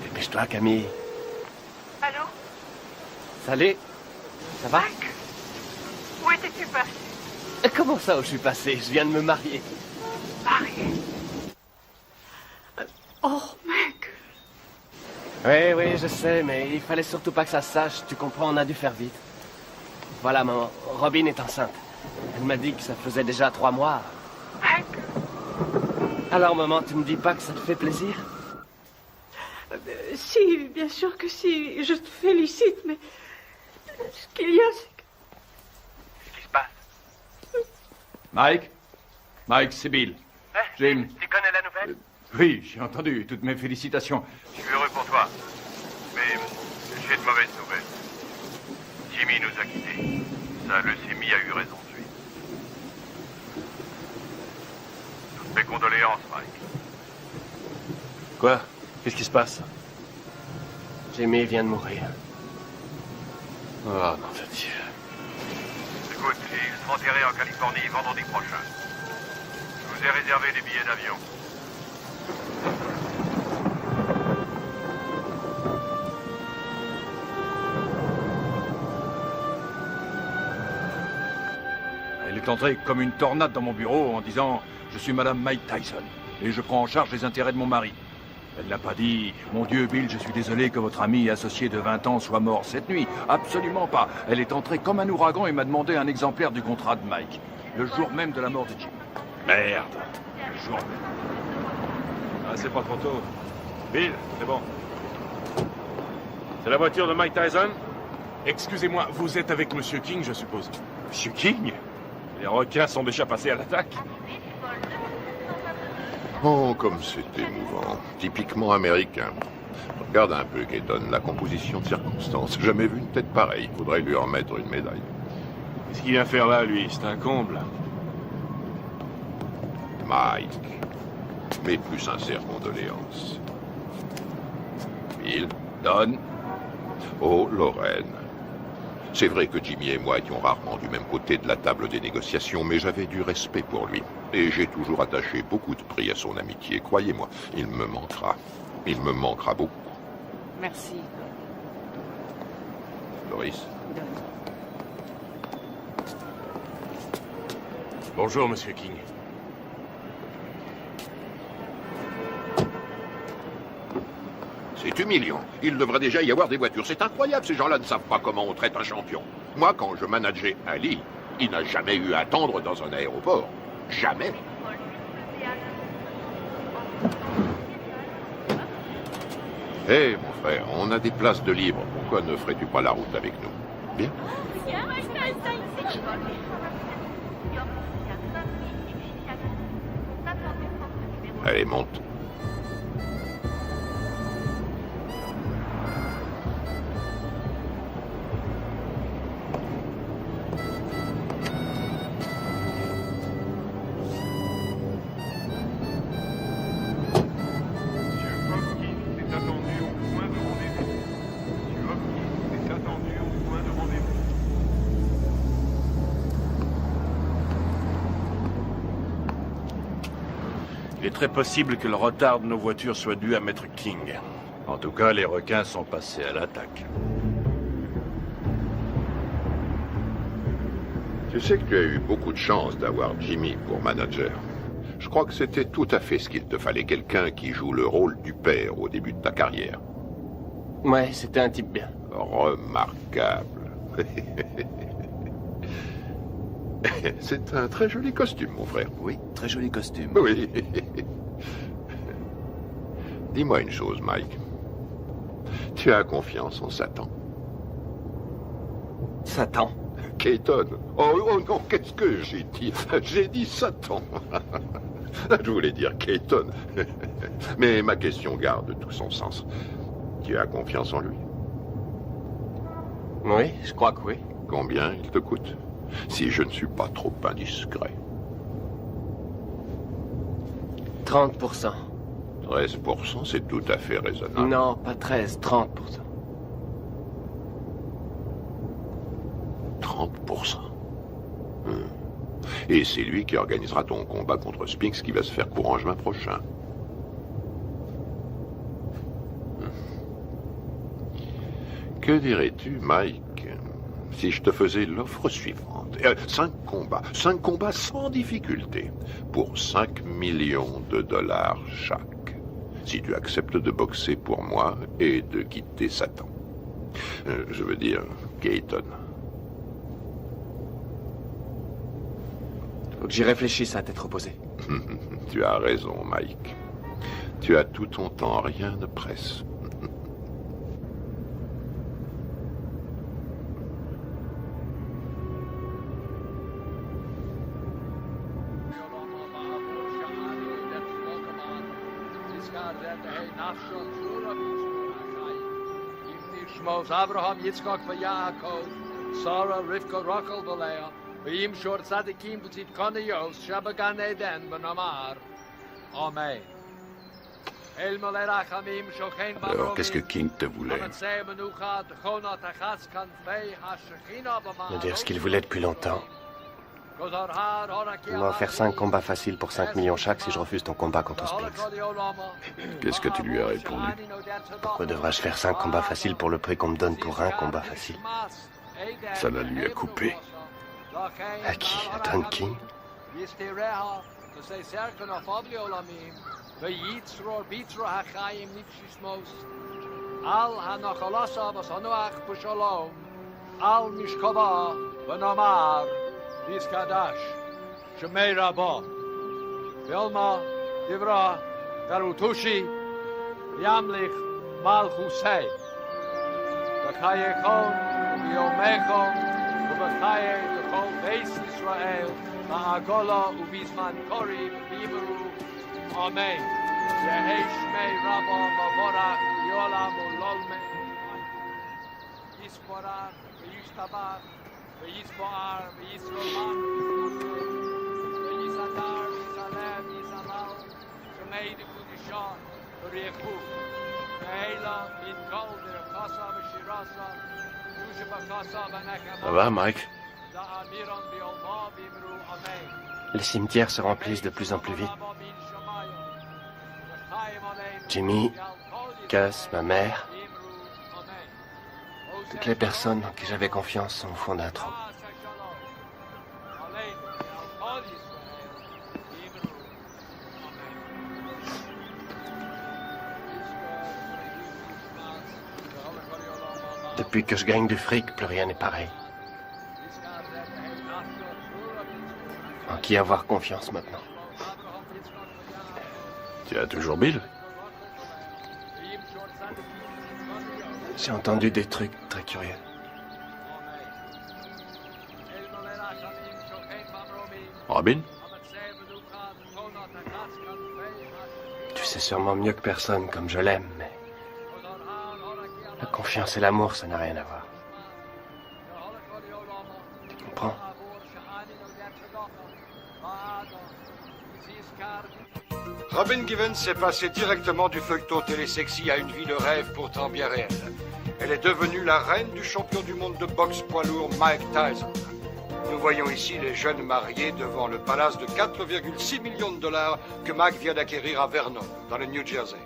Dépêche-toi, Camille. Allô? Salut. Ça va? Mike? Où étais-tu passé? Comment ça où je suis passé? Je viens de me marier. Marié? Oh, mec! Oui, je sais, mais il fallait surtout pas que ça se sache. Tu comprends, on a dû faire vite. Voilà, maman. Robin est enceinte. Elle m'a dit que ça faisait déjà 3 mois. Mec? Alors, maman, tu me dis pas que ça te fait plaisir? Si, bien sûr que si. Je te félicite, mais ce qu'il y a, c'est que... Qu'est-ce qui se passe? Mike? Mike, c'est Bill. Jim. Tu connais la nouvelle? Oui, j'ai entendu. Toutes mes félicitations. Je suis heureux pour toi. Mais j'ai de mauvaises nouvelles. Jimmy nous a quittés. Sa leucémie a eu raison de lui. Toutes mes condoléances, Mike. Quoi? Qu'est-ce qui se passe? Jimmy vient de mourir. Oh, non, de Dieu. Écoute, il sera enterré en Californie vendredi prochain. Je vous ai réservé des billets d'avion. Elle est entrée comme une tornade dans mon bureau en disant « Je suis Madame Mike Tyson et je prends en charge les intérêts de mon mari. » Elle n'a pas dit « Mon Dieu, Bill, je suis désolé que votre ami et associé de 20 ans soit mort cette nuit. » Absolument pas. Elle est entrée comme un ouragan et m'a demandé un exemplaire du contrat de Mike. Le jour même de la mort de Jim. Merde. Le jour même. Ah, c'est pas trop tôt. Bill, c'est bon. C'est la voiture de Mike Tyson? Excusez-moi, vous êtes avec Monsieur King, je suppose. Monsieur King? Les requins sont déjà passés à l'attaque? Oh, comme c'est émouvant. Typiquement américain. Regarde un peu, Keaton, la composition de circonstances. Jamais vu une tête pareille. Faudrait lui en mettre une médaille. Qu'est-ce qu'il vient faire là, lui? C'est un comble. Mike. Mes plus sincères condoléances. Bill. Don. Oh, Lorraine. C'est vrai que Jimmy et moi étions rarement du même côté de la table des négociations, mais j'avais du respect pour lui. Et j'ai toujours attaché beaucoup de prix à son amitié. Croyez-moi, il me manquera. Il me manquera beaucoup. Merci. Doris. Bonjour, Monsieur King. C'est humiliant. Il devrait déjà y avoir des voitures. C'est incroyable, ces gens-là ne savent pas comment on traite un champion. Moi, quand je manageais Ali, il n'a jamais eu à attendre dans un aéroport. Jamais. Hé, mon frère, on a des places de libre. Pourquoi ne ferais-tu pas la route avec nous? Bien. Allez, monte. Il est très possible que le retard de nos voitures soit dû à Maître King. En tout cas, les requins sont passés à l'attaque. Tu sais que tu as eu beaucoup de chance d'avoir Jimmy pour manager. Je crois que c'était tout à fait ce qu'il te fallait, quelqu'un qui joue le rôle du père au début de ta carrière. Ouais, c'était un type bien. Remarquable. C'est un très joli costume, mon frère. Oui, très joli costume. Oui. Dis-moi une chose, Mike. Tu as confiance en Satan? Satan? Keaton. Oh non, qu'est-ce que j'ai dit? J'ai dit Satan. Je voulais dire Keaton. Mais ma question garde tout son sens. Tu as confiance en lui? Oui, je crois que oui. Combien il te coûte? Si je ne suis pas trop indiscret. 30%. 13%, c'est tout à fait raisonnable. Non, pas 13, 30%. 30%. Et c'est lui qui organisera ton combat contre Spinks qui va se faire courant juin prochain. Que dirais-tu, Mike, si je te faisais l'offre suivante? 5 combats sans difficulté, pour 5 millions de dollars chaque. Si tu acceptes de boxer pour moi et de quitter Satan. Je veux dire, Keaton. Faut que j'y réfléchisse à tête reposée. Tu as raison, Mike. Tu as tout ton temps, rien ne presse. Abraham, Yitzchak, Yaakov, Sarah, Rivka, Rachel, Leah, V'im shor tzadikim b'tzit koneyos, shabagan eden b'namar. Amen. Alors, qu'est-ce que King te voulait? Me dire ce qu'il voulait depuis longtemps. Il m'a offert 5 combats faciles pour 5 millions chaque si je refuse ton combat contre Spinks. Qu'est-ce que tu lui as répondu? Pourquoi devrais-je faire 5 combats faciles pour le prix qu'on me donne pour un combat facile? Ça la lui a coupé. À qui? À Don King? Say Serkan of Obliolamim, the Yitzror Bitra Hachayim Nipshishmos, Al Hanachalasa Basanuach Pushalom, Al Mishkaba, Vanamar, Diskadash, Shemei Rabba, Vilma, Divra, Garutushi, Yamlich, Malchusei, Bakayekon, Biomechon, Ubachaye, the whole base Israel. Ma'agola ubizman kori b'bimeru. Amen. Yehi shmei Rabba mavorach yolam ulolme. Yisporach v'yishtabach v'yisboar v'yisrolam v'yisadar v'yisalev v'yisalal shmei d'kudishah v'richu v'heila min kol v'rekasa v'shirasa yushe b'kasa v'nekama. Ça va, Mike? Les cimetières se remplissent de plus en plus vite. Jimmy, Gus, ma mère, toutes les personnes en qui j'avais confiance sont au fond d'un trou. Depuis que je gagne du fric, plus rien n'est pareil. En qui avoir confiance maintenant? Tu as toujours Bill? J'ai entendu des trucs très curieux. Robin? Tu sais sûrement mieux que personne comme je l'aime, mais la confiance et l'amour, ça n'a rien à voir. Tu comprends? Robin Givens s'est passée directement du feuilleton télésexy à une vie de rêve pourtant bien réelle. Elle est devenue la reine du champion du monde de boxe poids lourd Mike Tyson. Nous voyons ici les jeunes mariés devant le palace de 4,6 millions de dollars que Mike vient d'acquérir à Vernon, dans le New Jersey.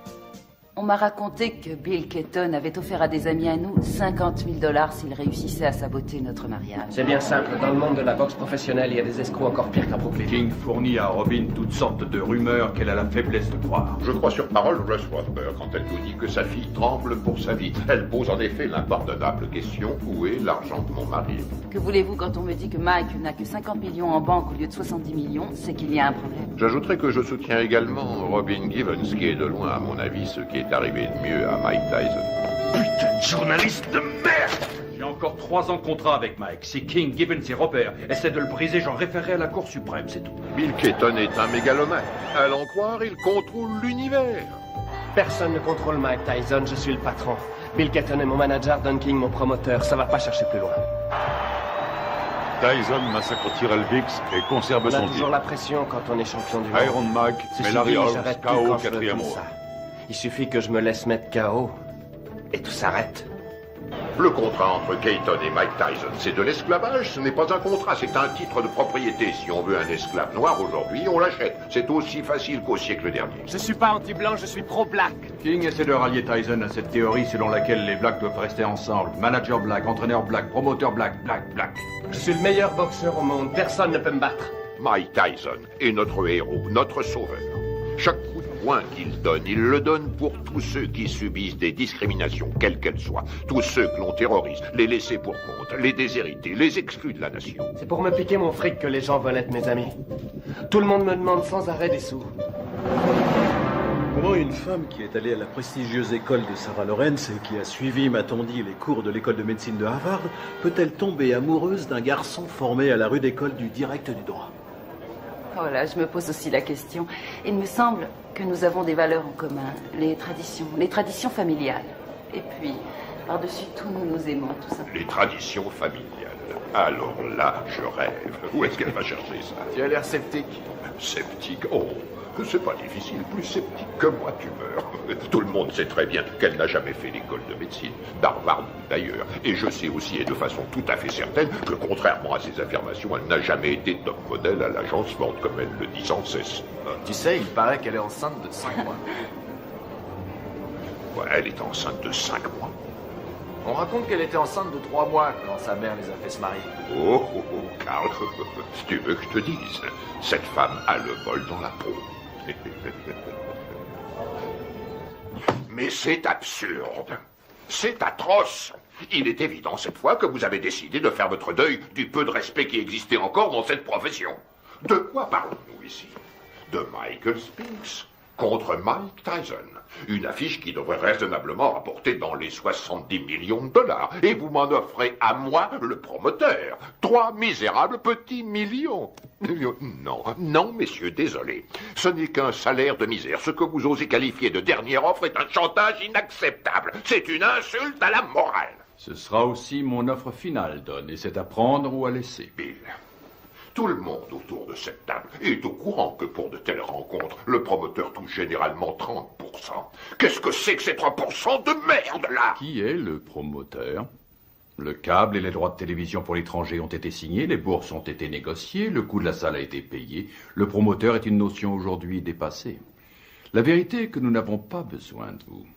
On m'a raconté que Bill Keaton avait offert à des amis à nous 50 000 $ s'ils réussissaient à saboter notre mariage. C'est bien simple, dans le monde de la boxe professionnelle, il y a des escrocs encore pires qu'à Brooklyn. King fournit à Robin toutes sortes de rumeurs qu'elle a la faiblesse de croire. Je crois sur parole Russ Rothberg quand elle nous dit que sa fille tremble pour sa vie. Elle pose en effet l'impardonnable question: où est l'argent de mon mari? Que voulez-vous quand on me dit que Mike n'a que 50 millions en banque au lieu de 70 millions? C'est qu'il y a un problème. J'ajouterai que je soutiens également Robin Givens, qui est de loin, à mon avis, ce qui est arrivé de mieux à Mike Tyson. Putain de journaliste de merde! J'ai encore 3 ans de contrat avec Mike. Si King, Gibbons et Robert essaient de le briser, j'en référerai à la Cour suprême, c'est tout. Bill Keaton est un mégalomane. À l'en croire, il contrôle l'univers. Personne ne contrôle Mike Tyson, je suis le patron. Bill Keaton est mon manager, Don King mon promoteur. Ça va pas chercher plus loin. Tyson massacre Tyrell Biggs et conserve On a son toujours titre. la pression quand on est champion du monde. Iron Mike, Ceci mais Larry dit, Holmes, j'arrête plus KO quand je veux 4e comme round. ça. Il suffit que je me laisse mettre KO et tout s'arrête. Le contrat entre Keaton et Mike Tyson, c'est de l'esclavage, ce n'est pas un contrat, c'est un titre de propriété. Si on veut un esclave noir aujourd'hui, on l'achète. C'est aussi facile qu'au siècle dernier. Je suis pas anti-blanc, je suis pro-black. King essaie de rallier Tyson à cette théorie selon laquelle les blacks doivent rester ensemble. Manager black, entraîneur black, promoteur black, black. Je suis le meilleur boxeur au monde, personne ne peut me battre. Mike Tyson est notre héros, notre sauveur. Chaque coup de poing qu'il donne, il le donne pour tous ceux qui subissent des discriminations, quelles qu'elles soient. Tous ceux que l'on terrorise, les laissés pour compte, les déshérités, les exclus de la nation. C'est pour me piquer mon fric que les gens veulent être mes amis. Tout le monde me demande sans arrêt des sous. Comment une femme qui est allée à la prestigieuse école de Sarah Lawrence et qui a suivi, m'a-t-on dit, les cours de l'école de médecine de Harvard, peut-elle tomber amoureuse d'un garçon formé à la rude école du direct du droit? Voilà, je me pose aussi la question. Il me semble que nous avons des valeurs en commun, les traditions familiales. Et puis, par-dessus tout, nous nous aimons, tout simplement. Les traditions familiales. Alors là, je rêve. Où est-ce qu'elle va chercher ça? Tu as l'air sceptique. Sceptique? Oh, c'est pas difficile. Plus sceptique que moi, tu meurs. Tout le monde sait très bien qu'elle n'a jamais fait l'école de médecine, d'Harvard d'ailleurs. Et je sais aussi, et de façon tout à fait certaine, que contrairement à ses affirmations, elle n'a jamais été top modèle à l'agence Ford, comme elle le dit sans cesse. Tu sais, il paraît qu'elle est enceinte de 5 mois. Ouais, elle est enceinte de 5 mois. On raconte qu'elle était enceinte de 3 mois quand sa mère les a fait se marier. Oh, Karl, si tu veux que je te dise, cette femme a le vol dans la peau. Mais c'est absurde. C'est atroce. Il est évident cette fois que vous avez décidé de faire votre deuil du peu de respect qui existait encore dans cette profession. De quoi parlons-nous ici? De Michael Spinks contre Mike Tyson. Une affiche qui devrait raisonnablement rapporter dans les 70 millions de dollars. Et vous m'en offrez à moi, le promoteur, 3 misérables petits millions. Non, non, messieurs, désolé. Ce n'est qu'un salaire de misère. Ce que vous osez qualifier de dernière offre est un chantage inacceptable. C'est une insulte à la morale. Ce sera aussi mon offre finale, Don, et c'est à prendre ou à laisser. Bill, tout le monde autour de cette table est au courant que pour de telles rencontres, le promoteur touche généralement 30%. Qu'est-ce que c'est que ces 3% de merde, là? Qui est le promoteur? Le câble et les droits de télévision pour l'étranger ont été signés, les bourses ont été négociées, le coût de la salle a été payé. Le promoteur est une notion aujourd'hui dépassée. La vérité est que nous n'avons pas besoin de vous.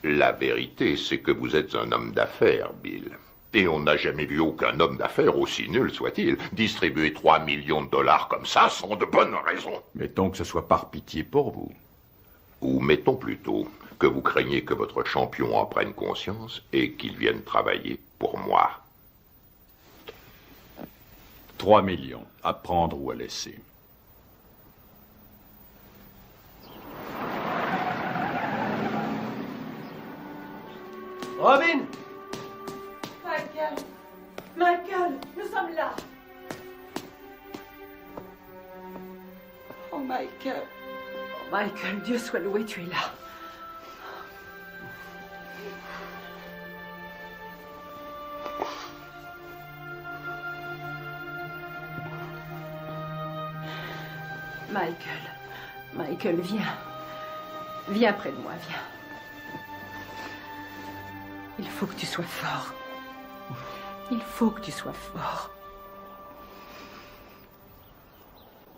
La vérité, c'est que vous êtes un homme d'affaires, Bill. Et on n'a jamais vu aucun homme d'affaires, aussi nul soit-il, distribuer 3 millions de dollars comme ça sans de bonnes raisons. Mettons que ce soit par pitié pour vous. Ou mettons plutôt que vous craignez que votre champion en prenne conscience et qu'il vienne travailler pour moi. 3 millions, à prendre ou à laisser. Robin! Michael, nous sommes là. Oh, Michael. Oh, Michael, Dieu soit loué, tu es là. Michael, viens. Viens près de moi, viens. Il faut que tu sois fort. Il faut que tu sois fort.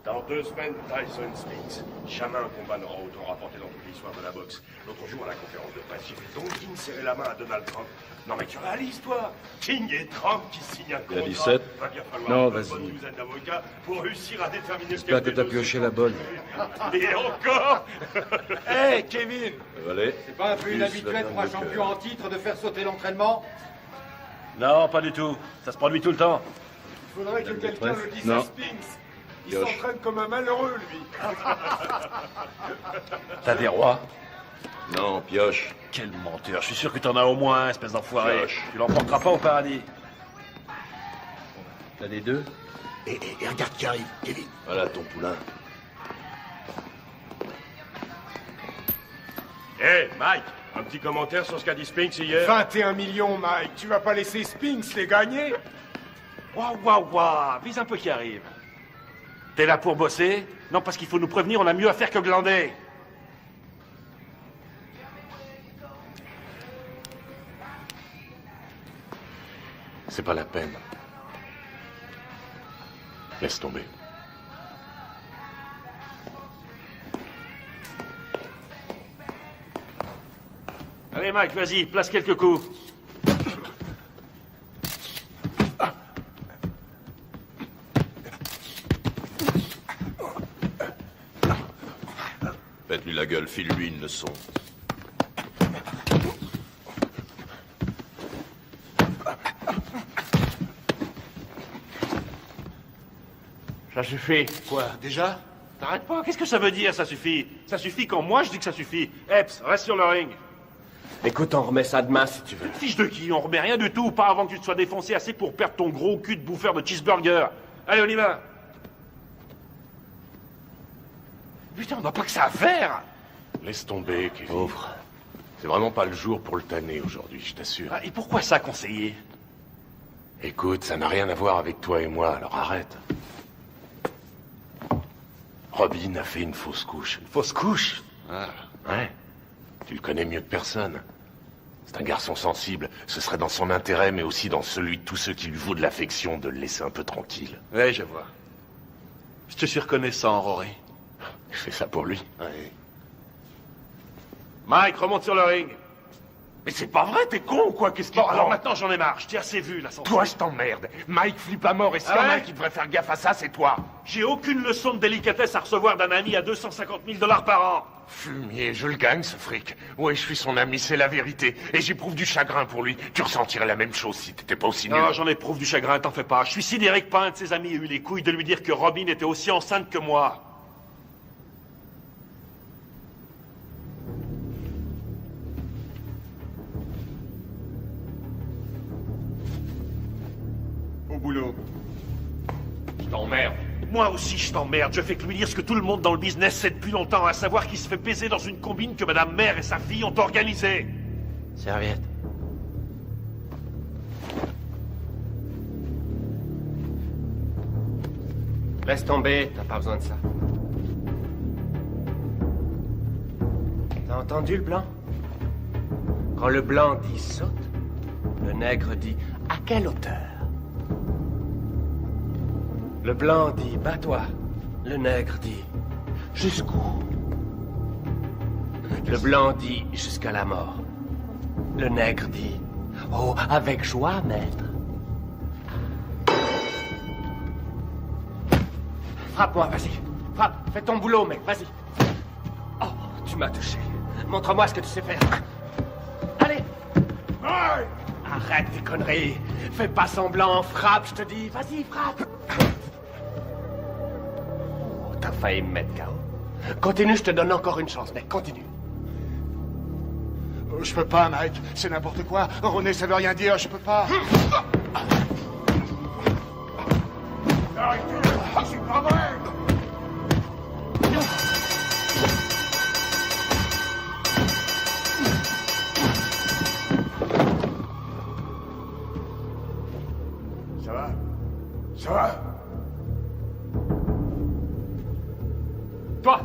Dans 2 semaines, Tyson Spinks. Jamais un combat n'aura autant rapporté dans toute l'histoire de la boxe. L'autre jour, à la conférence de presse, j'ai vu Don King serrer la main à Donald Trump. Non mais tu réalises, toi? King et Trump qui signent un contrat. Il y a 17. Va bien falloir Non, une bonne vas-y. douzaine d'avocats pour réussir à déterminer ce J'espère que t'as pioché la bonne. Et encore. Hé, Kevin! Allez. C'est pas un peu inhabituel pour un champion en titre de faire sauter l'entraînement? Non, pas du tout. Ça se produit tout le temps. Il faudrait que quelqu'un le dise Non. à Spinks. Il Pioche. s'entraîne comme un malheureux, lui. T'as des rois? Non, pioche. Quel menteur. Je suis sûr que t'en as au moins un, espèce d'enfoiré. Pioche. Tu l'emporteras pas au paradis. T'as des 2? Et regarde qui arrive, Kevin. Voilà ton poulain. Hé, Mike, un petit commentaire sur ce qu'a dit Spinks hier? 21 millions, Mike. Tu vas pas laisser Spinks les gagner? Waouh, vise un peu qui arrive. T'es là pour bosser? Non, parce qu'il faut nous prévenir, on a mieux à faire que glander. C'est pas la peine. Laisse tomber. Allez, Mike, vas-y, place quelques coups. Faites-lui la gueule, file-lui une leçon. Ça suffit. Quoi, déjà? T'arrêtes pas, qu'est-ce que ça veut dire, ça suffit? Ça suffit quand moi je dis que ça suffit. Epps, reste sur le ring. Écoute, on remet ça demain si tu veux. Fiche de qui? On remet rien du tout, pas avant que tu te sois défoncé assez pour perdre ton gros cul de bouffeur de cheeseburger. Allez, on y va. Putain, on n'a pas que ça à faire. Laisse tomber, Kevin. Pauvre. C'est vraiment pas le jour pour le tanner aujourd'hui, je t'assure. Ah, et pourquoi ça, conseiller? Écoute, ça n'a rien à voir avec toi et moi, alors arrête. Robin a fait une fausse couche. Une fausse couche? Ah, ouais. Tu le connais mieux que personne. C'est un garçon sensible. Ce serait dans son intérêt, mais aussi dans celui de tous ceux qui lui vaut de l'affection, de le laisser un peu tranquille. Ouais, je vois. Je te suis reconnaissant, Rory. Je fais ça pour lui. Ouais. Mike, remonte sur le ring. Mais c'est pas vrai, t'es con ou quoi? Qu'est-ce qu'il Bon, prend? alors maintenant j'en ai marre, je t'ai assez vu là. Toi, je t'emmerde. Mike flippe à mort et s'il y en a un qui devrait faire gaffe à ça, c'est toi. J'ai aucune leçon de délicatesse à recevoir d'un ami à 250 000 $ par an. Fumier, je le gagne ce fric. Ouais, je suis son ami, c'est la vérité. Et j'éprouve du chagrin pour lui. Tu ressentirais la même chose si t'étais pas aussi nul. Non, j'en éprouve du chagrin, t'en fais pas. Je suis sidéré que pas un de ses amis ait eu les couilles de lui dire que Robin était aussi enceinte que moi. Au boulot. Je t'emmerde. Moi aussi, je t'emmerde. Je fais que lui dire ce que tout le monde dans le business sait depuis longtemps, à savoir qu'il se fait baiser dans une combine que Madame Mère et sa fille ont organisée. Serviette. Laisse tomber, t'as pas besoin de ça. T'as entendu le blanc? Quand le blanc dit saute, le nègre dit à quelle hauteur? Le blanc dit bats-toi, le nègre dit jusqu'où? Le blanc dit jusqu'à la mort. Le nègre dit oh, avec joie, maître. Frappe-moi, vas-y. Frappe, fais ton boulot, mec, vas-y. Oh, tu m'as touché. Montre-moi ce que tu sais faire. Allez. Arrête tes conneries. Fais pas semblant, frappe, je te dis. Vas-y, frappe. Oh, t'as failli me mettre KO. Continue, je te donne encore une chance, mec, continue. Je peux pas, Mike. C'est n'importe quoi. René, ça veut rien dire. Je peux pas. Arrêtez, c'est pas vrai. Ça va? Ça va? Toi!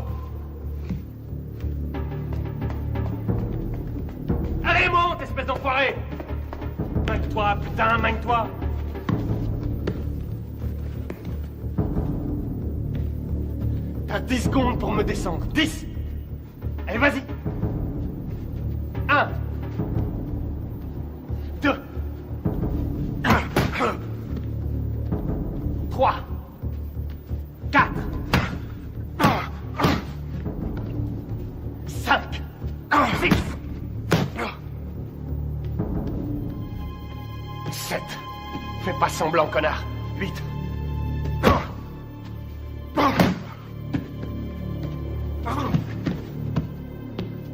Allez, monte, espèce d'enfoiré! Magne-toi, putain, magne-toi! T'as 10 secondes pour me descendre. 10! Allez, vas-y! 1 2 3 4 5 6 7 Fais pas semblant, connard. 8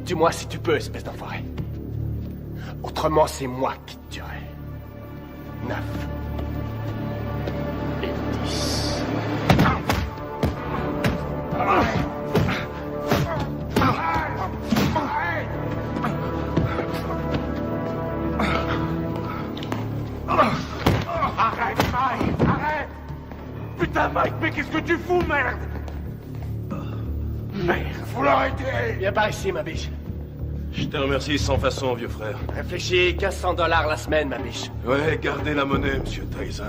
Dis-moi si tu peux, espèce d'enfoiré. Autrement, c'est moi qui te tuerai. 9 et 10. Arrête, Mike, arrête. Putain, Mike, mais qu'est-ce que tu fous, merde? Merde, faut l'arrêter. Viens par ici, ma biche. Je te remercie sans façon, vieux frère. Réfléchis, 1500 $ la semaine, ma biche. Ouais, gardez la monnaie, monsieur Tyson.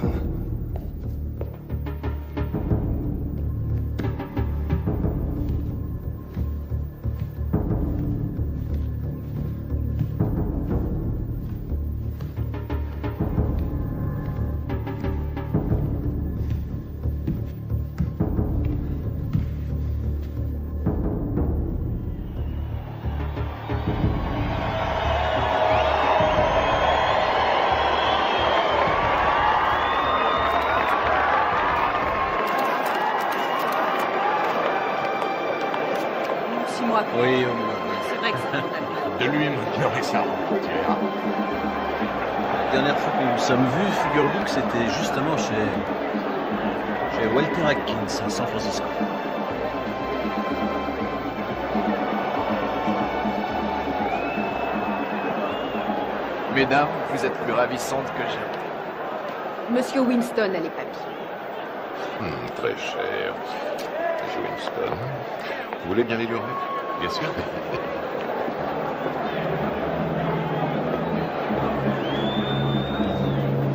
Oui, c'est vrai que c'est De lui maintenant, et ça. La dernière fois que nous nous sommes vus, figure-vous que c'était justement chez Walter Atkins à San Francisco. Mesdames, vous êtes plus ravissantes que jamais. Monsieur Winston a les papiers. Très cher. Monsieur Winston. Vous voulez bien les lui remettre? Bien sûr.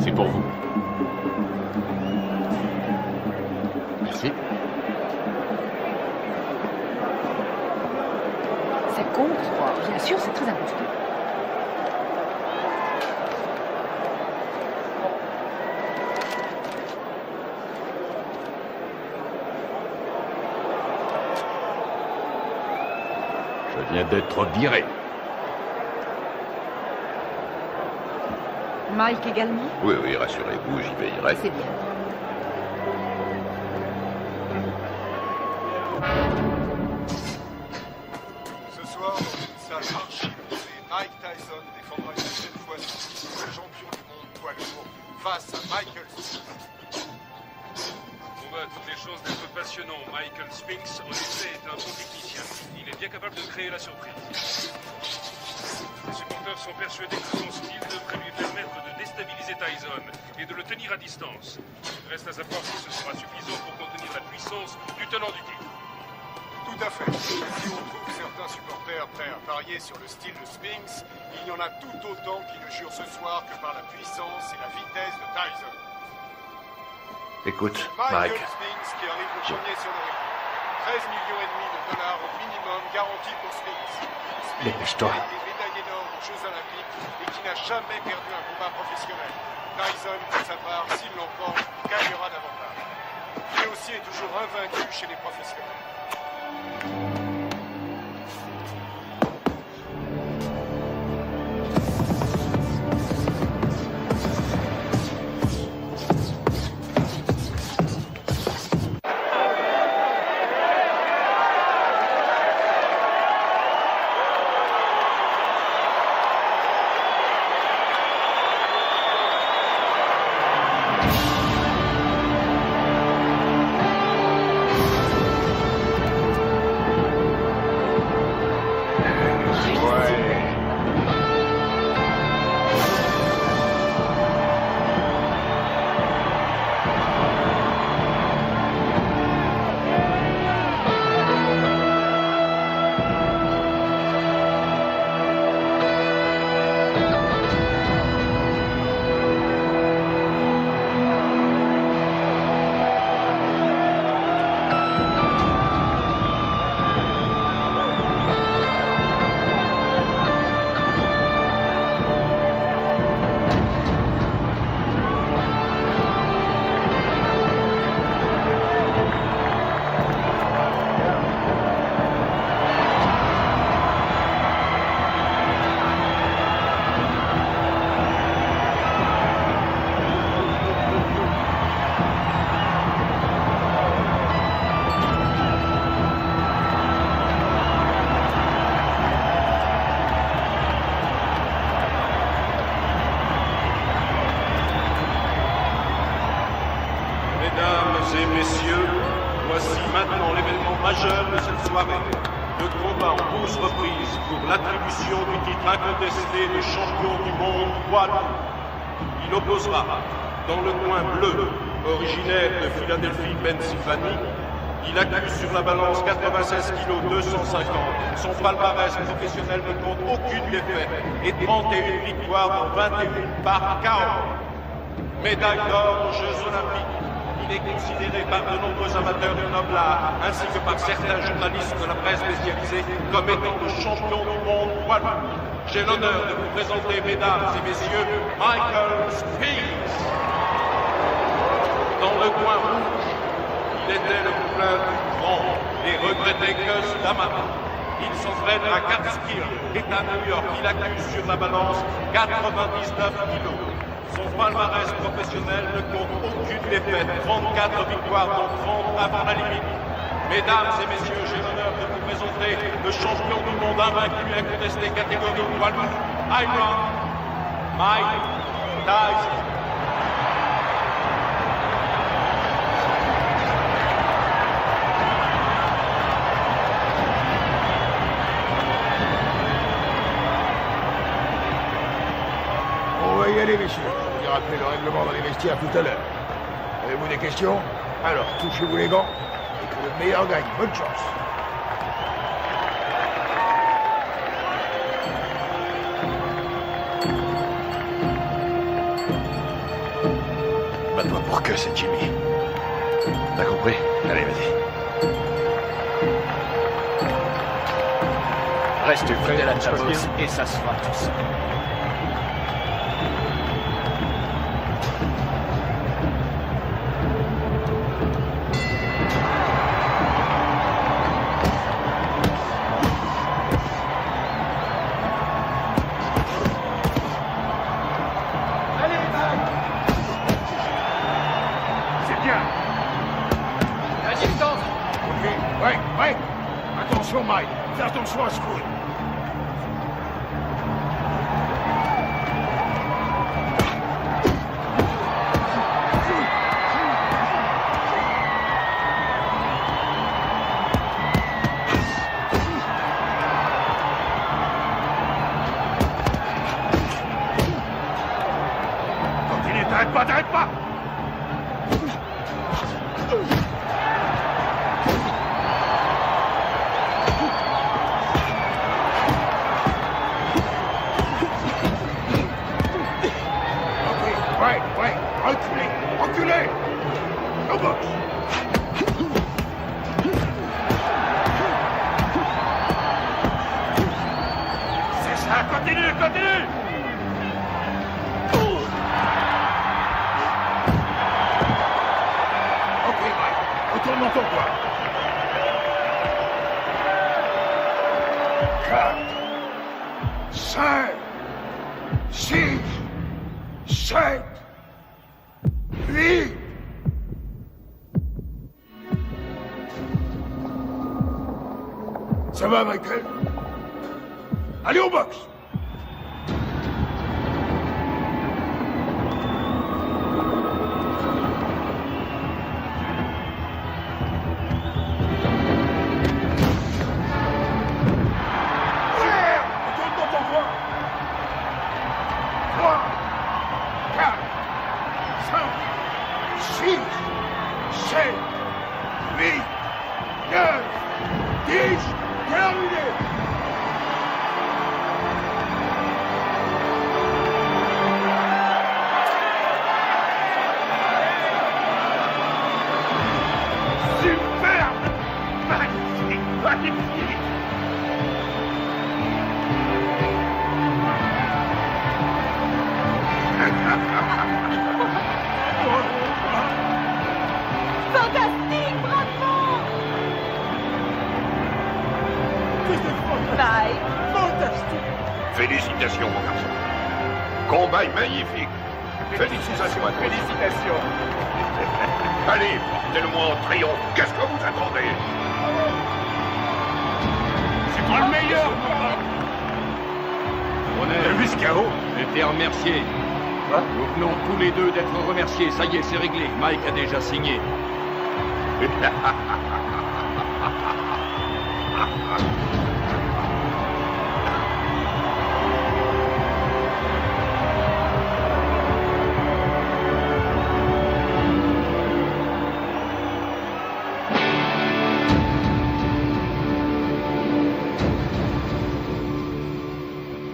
C'est pour vous. Merci. Ça compte? Bien sûr, c'est très important. Je viens d'être viré. Mike également? Oui, oui, rassurez-vous, j'y veillerai. C'est bien. Ce soir, dans une salle archi-bondée, Mike Tyson défendra une nouvelle fois son titre de champion du monde poids lourd face à Michael Spinks. On voit à toutes les chances d'être passionnant. Michael Spinks, en effet, est un bon technicien. Il est bien capable de créer la surprise. Les supporters sont persuadés que son style devrait lui permettre de déstabiliser Tyson et de le tenir à distance. Reste à savoir si ce sera suffisant pour contenir la puissance du tenant du titre. Tout à fait. Si on trouve certains supporters prêts à parier sur le style de Spinks, il y en a tout autant qui ne jurent ce soir que par la puissance et la vitesse de Tyson. Écoute, Michael Mike. Spinks qui arrive le premier sur le ring. 13,5 millions de dollars au minimum garantis pour Spinks. Dépêche-toi. Spinks a été médaillé d'or aux Jeux Olympiques et qui n'a jamais perdu un combat professionnel. Tyson, pour sa part, s'il l'emporte, gagnera davantage. Lui aussi est toujours invaincu chez les professionnels. Mesdames et messieurs, voici maintenant l'événement majeur de cette soirée. Le combat en 12 reprises pour l'attribution du titre incontesté de champion du monde poids lourd. Il opposera, dans le coin bleu, originaire de Philadelphie, Pennsylvanie, il accuse sur la balance 96 kg 250. Son palmarès professionnel ne compte aucune défaite et 31 victoires dans 21 par KO. Médaille d'or aux Jeux Olympiques. Il est considéré par de nombreux amateurs du noble art, ainsi que par certains journalistes de la presse spécialisée, comme étant le champion du monde poids lourd. J'ai l'honneur de vous présenter, mesdames et messieurs, Michael Spinks. Dans le coin rouge, il était le poulain du grand et regretté Cus d'Amata. Il s'entraîne à Catskill, État New York. Il accuse sur la balance 99 kilos. Son palmarès professionnel ne compte aucune défaite, 34 victoires dont 30 avant la limite. Mesdames et messieurs, j'ai l'honneur de vous présenter le champion du monde invaincu incontesté catégorie poids lourd, Iron Mike Tyson. On va y aller, messieurs. Je vous ai rappelé le règlement dans les vestiaires tout à l'heure. Avez-vous des questions? Alors, touchez-vous les gants et que le meilleur gagne. Bonne chance. Bats-toi pour que c'est Jimmy. T'as compris? Allez, vas-y. Reste fidèle à ta boxe et ça se fera tout seul. Attention, Mike. Fais attention à ce coup. Continue, t'arrêtes pas, t'arrêtes pas! Ouais, reculez, reculez. Au box. C'est ça, continue, continue! Ok, Mike, retourne dans ton coin. 4, 5, 6, 7, 8. Ça va, Michael? Allez au box! Retourne dans ton coin! 3, 4, 5, 6, 7, 8, 9, 10, terminé! Superbe! Magnifique! Magnifique! Fantastique, bravo! Bye. Fantastique. Félicitations, mon garçon. Combat magnifique. Félicitations à tous. Félicitations. Allez, portez-le-moi en triomphe. Qu'est-ce que vous attendez? C'est toi le meilleur! On est vu ce chaos. J'étais remercié. Nous venons tous les deux d'être remerciés. Ça y est, c'est réglé. Mike a déjà signé.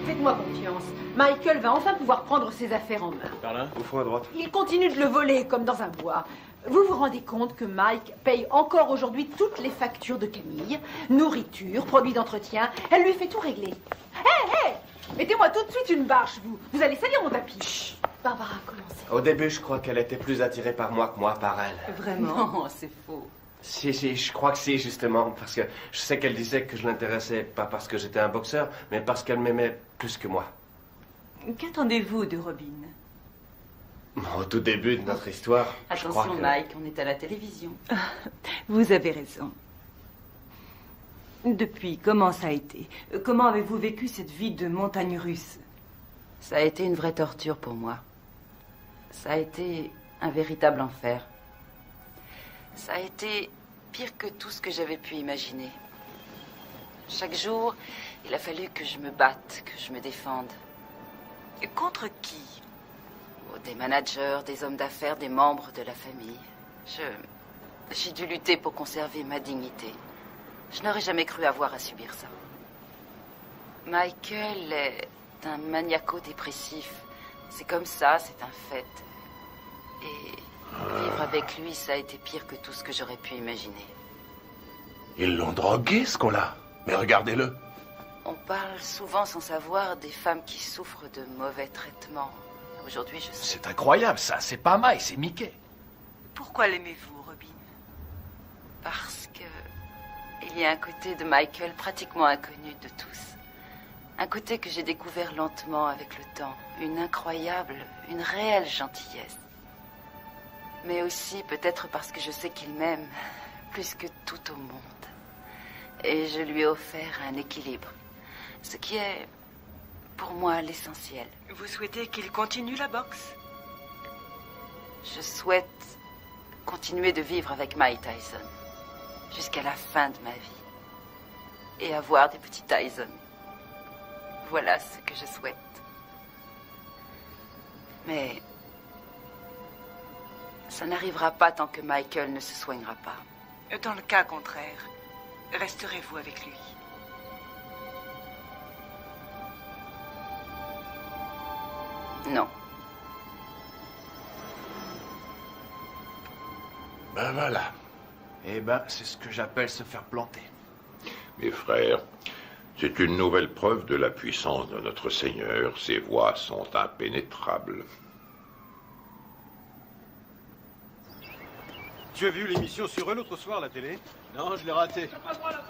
Faites-moi confiance. Michael va enfin pouvoir prendre ses affaires en main. Par là, au fond à droite. Il continue de le voler comme dans un bois. Vous vous rendez compte que Mike paye encore aujourd'hui toutes les factures de Camille, nourriture, produits d'entretien. Elle lui fait tout régler. Hé, mettez-moi tout de suite une bâche, vous. Vous allez salir mon tapis. Chut. Barbara, commencez. Au début, je crois qu'elle était plus attirée par moi que moi par elle. Vraiment? Non, c'est faux. Si, je crois que si, justement, parce que je sais qu'elle disait que je l'intéressais pas parce que j'étais un boxeur, mais parce qu'elle m'aimait plus que moi. Qu'attendez-vous de Robin? Au tout début de notre histoire, je crois Attention, que... Mike, on est à la télévision. Vous avez raison. Depuis, comment ça a été? Comment avez-vous vécu cette vie de montagne russe? Ça a été une vraie torture pour moi. Ça a été un véritable enfer. Ça a été pire que tout ce que j'avais pu imaginer. Chaque jour, il a fallu que je me batte, que je me défende. Et contre qui? Oh, des managers, des hommes d'affaires, des membres de la famille. J'ai dû lutter pour conserver ma dignité. Je n'aurais jamais cru avoir à subir ça. Michael est un maniaco-dépressif. C'est comme ça, c'est un fait. Et vivre avec lui, ça a été pire que tout ce que j'aurais pu imaginer. Ils l'ont drogué, ce con-là. Mais regardez-le. On parle souvent sans savoir des femmes qui souffrent de mauvais traitements. Aujourd'hui, je sais. C'est incroyable, ça. C'est pas Mike, c'est Mickey. Pourquoi l'aimez-vous, Robin? Parce que il y a un côté de Michael pratiquement inconnu de tous. Un côté que j'ai découvert lentement avec le temps. Une incroyable, une réelle gentillesse. Mais aussi peut-être parce que je sais qu'il m'aime plus que tout au monde. Et je lui ai offert un équilibre. Ce qui est, pour moi, l'essentiel. Vous souhaitez qu'il continue la boxe? Je souhaite continuer de vivre avec Mike Tyson jusqu'à la fin de ma vie. Et avoir des petits Tyson. Voilà ce que je souhaite. Mais ça n'arrivera pas tant que Michael ne se soignera pas. Dans le cas contraire, resterez-vous avec lui? Non. Ben voilà. Eh ben, c'est ce que j'appelle se faire planter. Mes frères, c'est une nouvelle preuve de la puissance de notre Seigneur. Ses voies sont impénétrables. Tu as vu l'émission sur eux l'autre soir à la télé? Non, je l'ai raté.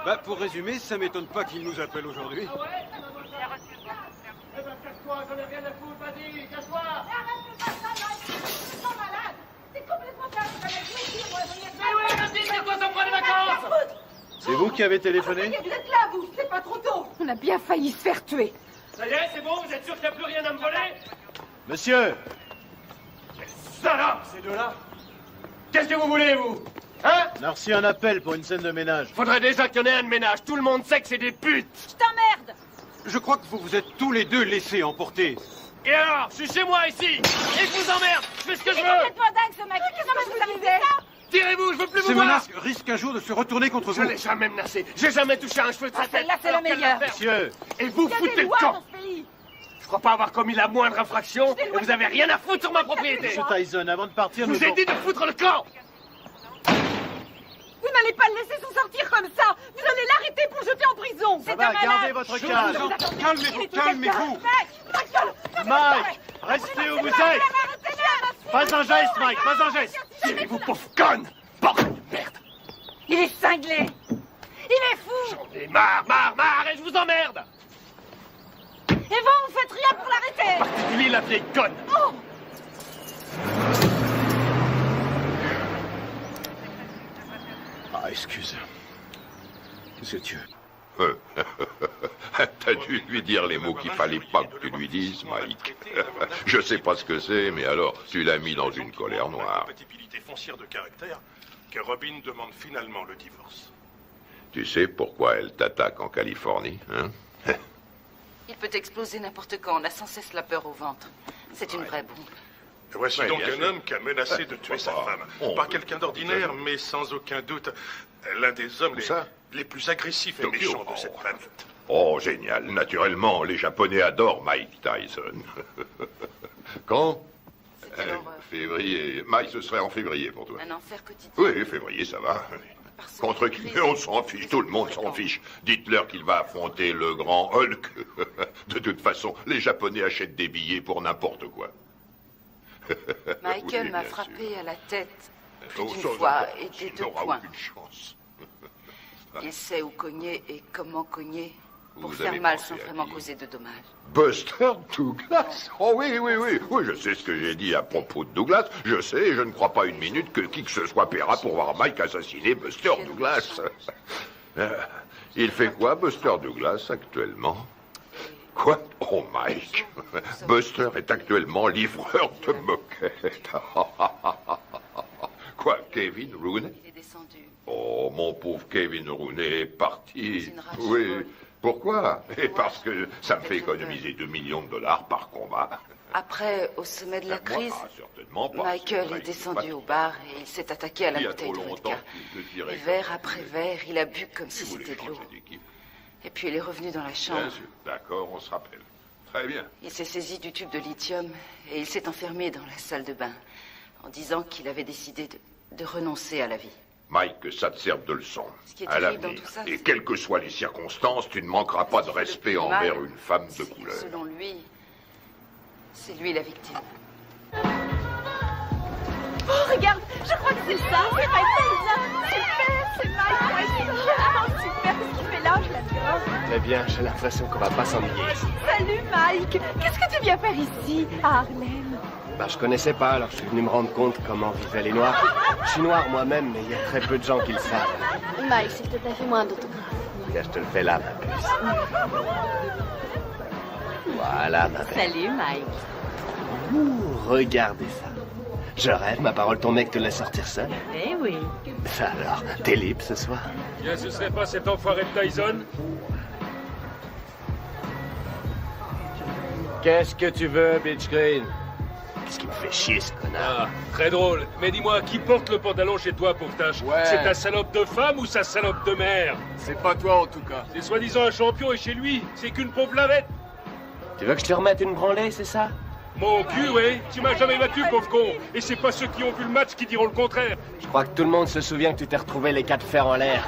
Bah, pour résumer, ça m'étonne pas qu'ils nous appellent aujourd'hui. Ah ouais? Eh ben, casse-toi, j'en ai rien à foutre, vas-y, casse-toi! C'est complètement C'est vous qui avez téléphoné? Vous êtes là, vous! C'est pas trop tôt! On a bien failli se faire tuer. Ça y est, c'est bon, vous êtes sûr qu'il n'y a plus rien à me voler? Monsieur! Salope, ces deux-là! Qu'est-ce que vous voulez, vous? Hein? On a reçu un appel pour une scène de ménage. Faudrait déjà qu'il y en ait un de ménage. Tout le monde sait que c'est des putes! Je t'emmerde! Je crois que vous vous êtes tous les deux laissés emporter. Et alors? Je suis chez moi, ici! Et je vous emmerde! Je fais ce que je C'est veux! complètement dingue, ce mec! Qu'est-ce que vous arrivez ça? Tirez-vous, je veux plus vous Ces voir! menaces risquent un jour de se retourner contre Je vous. l'ai jamais menacé. J'ai jamais touché un cheveu de sa tête. Celle-là, c'est la Alors qu'elle meilleure. va faire. Monsieur! Et vous Il y a foutez des le lois camp! dans ce pays. Je crois pas avoir commis la moindre infraction et vous avez rien à foutre sur ma propriété! Monsieur Tyson, avant de partir, Je vous ai dit de foutre le camp! Vous n'allez pas le laisser s'en sortir comme ça! Vous allez l'arrêter pour le jeter en prison! Ça va, gardez votre calme. Calmez-vous, calmez-vous. Mike, restez où vous êtes. Pas un geste, Mike, pas un geste. Tirez-vous, pauvre conne! Bordel de merde! Il est cinglé! Il est fou! J'en ai marre, et je vous emmerde! Et vous faites rien pour l'arrêter! En particulier la vieille conne! Oh! Ah, excuse. Monsieur Dieu. T'as dû lui dire les mots qu'il fallait pas que tu lui dises, Mike. Je sais pas ce que c'est, mais alors, tu l'as mis dans une colère noire. Compatibilité foncière de caractère que Robin demande finalement le divorce. Tu sais pourquoi elle t'attaque en Californie, hein? Il peut exploser n'importe quand. On a sans cesse la peur au ventre. C'est une vraie bombe. Voici Ouais, donc bien un sûr. homme qui a menacé de tuer sa femme. Pas quelqu'un d'ordinaire, mais sans aucun doute l'un des hommes les plus agressifs et Tokyo. méchants de cette planète. Oh, génial. Naturellement, les Japonais adorent Mike Tyson. Quand février. Mike, ce serait en février pour toi. Un enfer quotidien. Oui, février, ça va. Contre qui? Mais on s'en fiche, tout le monde s'en fiche. Dites-leur qu'il va affronter le grand Hulk. De toute façon, les Japonais achètent des billets pour n'importe quoi. Michael Oui, m'a bien frappé sûr. à la tête plus Oh, d'une sans fois importance, et des il deux n'aura points. aucune chance. Il sait où cogner et comment cogner pour Vous faire avez mal pensé sans à vraiment qui? causer de dommages. Buster Douglas? Oh oui, oui, oui. Oui, je sais ce que j'ai dit à propos de Douglas. Je sais, et je ne crois pas une minute que qui que ce soit paiera pour voir Mike assassiner Buster Douglas. Il fait quoi, Buster Douglas, actuellement? Quoi? Oh, Mike. Buster est actuellement livreur de moquettes. Quoi, Kevin Rooney? Il est descendu. Oh, mon pauvre Kevin Rooney est parti. une rage Oui. folle. Pourquoi? Et parce que ça me fait économiser $2 millions par combat. Après, au sommet de la crise, Certainement pas. Michael C'est est vrai, descendu il au bar et il s'est attaqué à la Il y a bouteille trop de longtemps vodka. qu'il te dirait Et comme verre ça. après verre, il a bu comme si c'était de l'eau. Et puis il est revenu dans la Bien chambre. sûr. D'accord, on se rappelle. Très bien. Il s'est saisi du tube de lithium et il s'est enfermé dans la salle de bain en disant qu'il avait décidé de renoncer à la vie. Mike, que ça te serve de leçon. qui est À terrible l'avenir. dans tout ça, Et c'est- quelles que soient les circonstances, tu ne manqueras pas de respect mal, envers une femme de couleur. Selon lui, c'est lui la victime. Oh, regarde, je crois que c'est ça. C'est Mike Tyson. Super, c'est Mike Tyson. Oh, super, ce qu'il fait là, je l'adore. Très bien, j'ai l'impression qu'on va pas s'ennuyer ici. Salut, Mike. Qu'est-ce que tu viens faire ici, à Harlem? Bah, je connaissais pas, alors je suis venu me rendre compte comment vivaient les Noirs. Je suis noir moi-même, mais il y a très peu de gens qui le savent. Mike, s'il te plaît, fais-moi un autographe. Tiens, je te le fais là, ma puce. Voilà, ma belle. Salut, Mike. Ouh, regardez ça. Je rêve, ma parole, ton mec te laisse sortir seul. Eh oui. Ça alors, t'es libre ce soir? Tiens, ce serait pas cet enfoiré de Tyson? Qu'est-ce que tu veux, Bitch Green? Qu'est-ce qui me fait chier, ce connard? Ah, très drôle. Mais dis-moi, qui porte le pantalon chez toi, pauvre tâche? Ouais. C'est ta salope de femme ou sa salope de mère? C'est pas toi, en tout cas. C'est soi-disant un champion et chez lui, c'est qu'une pauvre lavette. Tu veux que je te remette une branlée, c'est ça? Mon cul, oui. Tu m'as jamais battu, pauvre con. Et c'est pas ceux qui ont vu le match qui diront le contraire. Je crois que tout le monde se souvient que tu t'es retrouvé les 4 fers en l'air.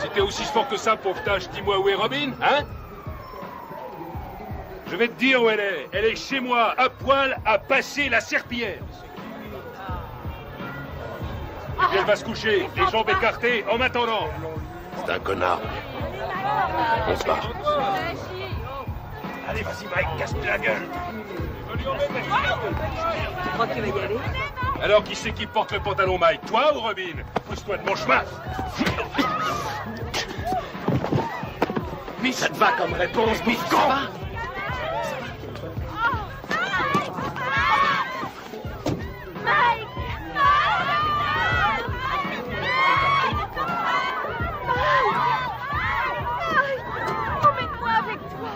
C'était aussi fort que ça, pauvre tâche. Dis-moi où est Robin, hein? Je vais te dire où elle est. Elle est chez moi, à poil, à passer la serpillière. Et puis elle va se coucher, les jambes écartées, en m'attendant. C'est un connard. On se barre. Allez, vas-y, Mike, casse-lui la gueule. Tu crois que tu vas y aller? Alors qui c'est qui porte le pantalon, Mike? Toi ou Robin? Pousse-toi de mon chemin. Mais ça te va comme réponse, bouffon? Emmène-moi avec toi.